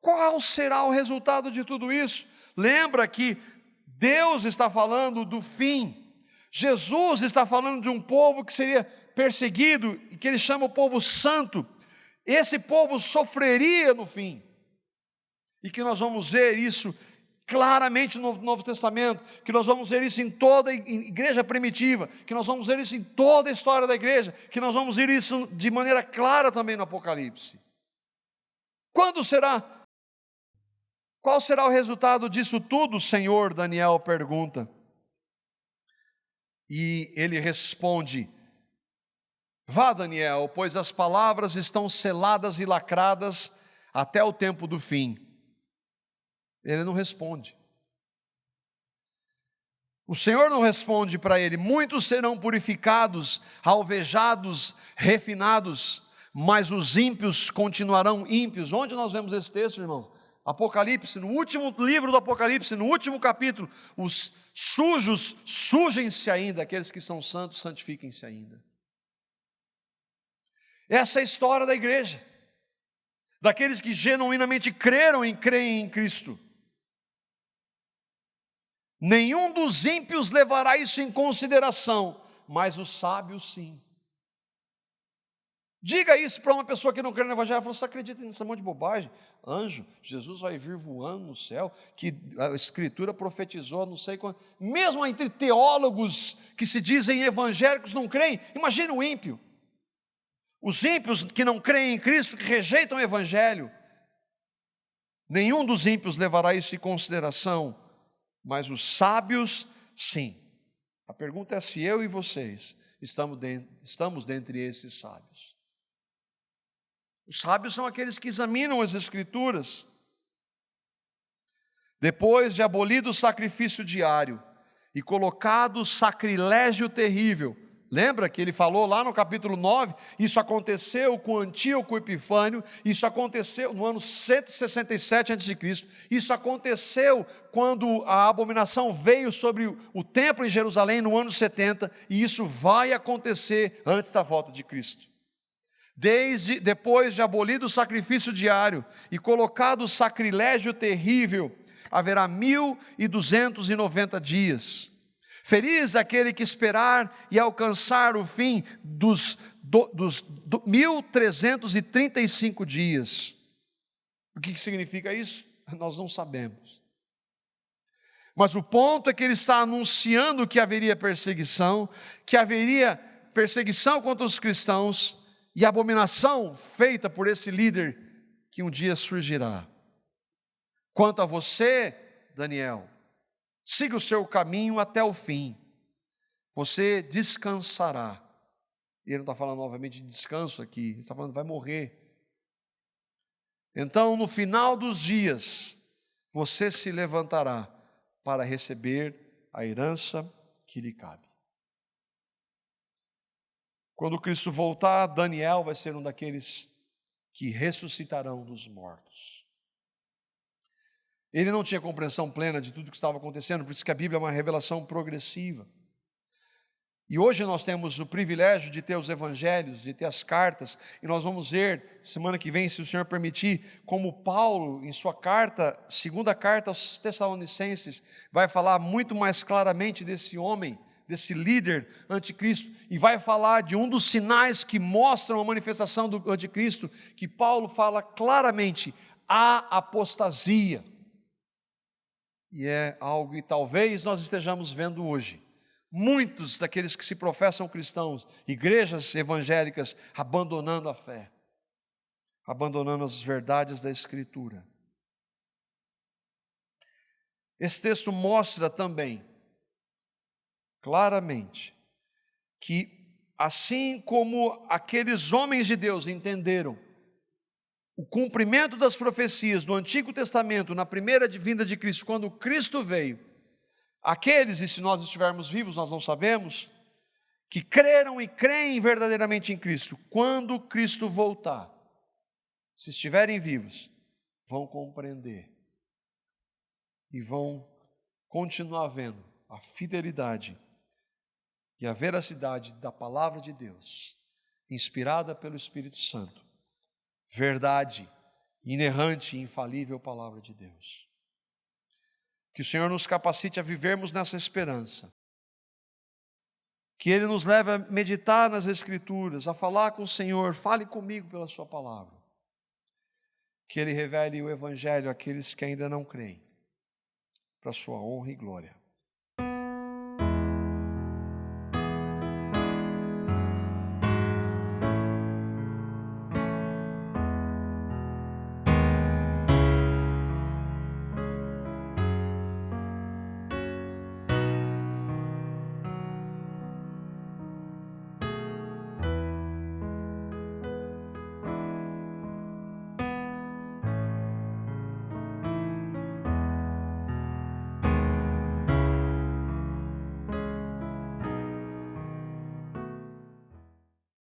qual será o resultado de tudo isso? Lembra que Deus está falando do fim, Jesus está falando de um povo que seria perseguido, e que ele chama o povo santo, esse povo sofreria no fim, e que nós vamos ver isso claramente no Novo Testamento, que nós vamos ver isso em toda a igreja primitiva, que nós vamos ver isso em toda a história da igreja, que nós vamos ver isso de maneira clara também no Apocalipse. Quando será? Qual será o resultado disso tudo, Senhor? Daniel pergunta. E ele responde, vá, Daniel, pois as palavras estão seladas e lacradas até o tempo do fim. Ele não responde. O Senhor não responde para ele, muitos serão purificados, alvejados, refinados, mas os ímpios continuarão ímpios. Onde nós vemos esse texto, irmãos? Apocalipse, no último livro do Apocalipse, no último capítulo, os sujos, sujem-se ainda, aqueles que são santos, santifiquem-se ainda. Essa é a história da igreja, daqueles que genuinamente creram e creem em Cristo. Nenhum dos ímpios levará isso em consideração, mas os sábios sim. Diga isso para uma pessoa que não crê no Evangelho, ela fala, você acredita nessa monte de bobagem? Anjo, Jesus vai vir voando no céu, que a Escritura profetizou, não sei quando. Mesmo entre teólogos que se dizem evangélicos não creem, imagina o ímpio. Os ímpios que não creem em Cristo, que rejeitam o Evangelho, nenhum dos ímpios levará isso em consideração, mas os sábios, sim. A pergunta é se eu e vocês estamos dentre esses sábios. Os sábios são aqueles que examinam as Escrituras. Depois de abolido o sacrifício diário e colocado o sacrilégio terrível, lembra que ele falou lá no capítulo 9, isso aconteceu com Antíoco Epifânio, isso aconteceu no ano 167 a.C., isso aconteceu quando a abominação veio sobre o templo em Jerusalém no ano 70, e isso vai acontecer antes da volta de Cristo. Depois de abolido o sacrifício diário e colocado o sacrilégio terrível, haverá 1290 dias. Feliz aquele que esperar e alcançar o fim dos 1335 dias. O que significa isso? Nós não sabemos. Mas o ponto é que ele está anunciando que haveria perseguição contra os cristãos e abominação feita por esse líder que um dia surgirá. Quanto a você, Daniel, siga o seu caminho até o fim. Você descansará. E ele não está falando novamente de descanso aqui, ele está falando que vai morrer. Então, no final dos dias, você se levantará para receber a herança que lhe cabe. Quando Cristo voltar, Daniel vai ser um daqueles que ressuscitarão dos mortos. Ele não tinha compreensão plena de tudo que estava acontecendo, por isso que a Bíblia é uma revelação progressiva. E hoje nós temos o privilégio de ter os evangelhos, de ter as cartas, e nós vamos ver, semana que vem, se o Senhor permitir, como Paulo, em sua carta, segunda carta aos Tessalonicenses, vai falar muito mais claramente desse homem, desse líder anticristo, e vai falar de um dos sinais que mostram a manifestação do anticristo, que Paulo fala claramente, a apostasia. E é algo que talvez nós estejamos vendo hoje. Muitos daqueles que se professam cristãos, igrejas evangélicas, abandonando a fé, abandonando as verdades da Escritura. Esse texto mostra também, claramente, que assim como aqueles homens de Deus entenderam o cumprimento das profecias do Antigo Testamento na primeira vinda de Cristo, quando Cristo veio, aqueles, e se nós estivermos vivos, nós não sabemos, que creram e creem verdadeiramente em Cristo, quando Cristo voltar, se estiverem vivos, vão compreender e vão continuar vendo a fidelidade e a veracidade da palavra de Deus, inspirada pelo Espírito Santo, verdade, inerrante e infalível palavra de Deus. Que o Senhor nos capacite a vivermos nessa esperança. Que Ele nos leve a meditar nas Escrituras, a falar com o Senhor, fale comigo pela sua palavra. Que Ele revele o Evangelho àqueles que ainda não creem, para a sua honra e glória.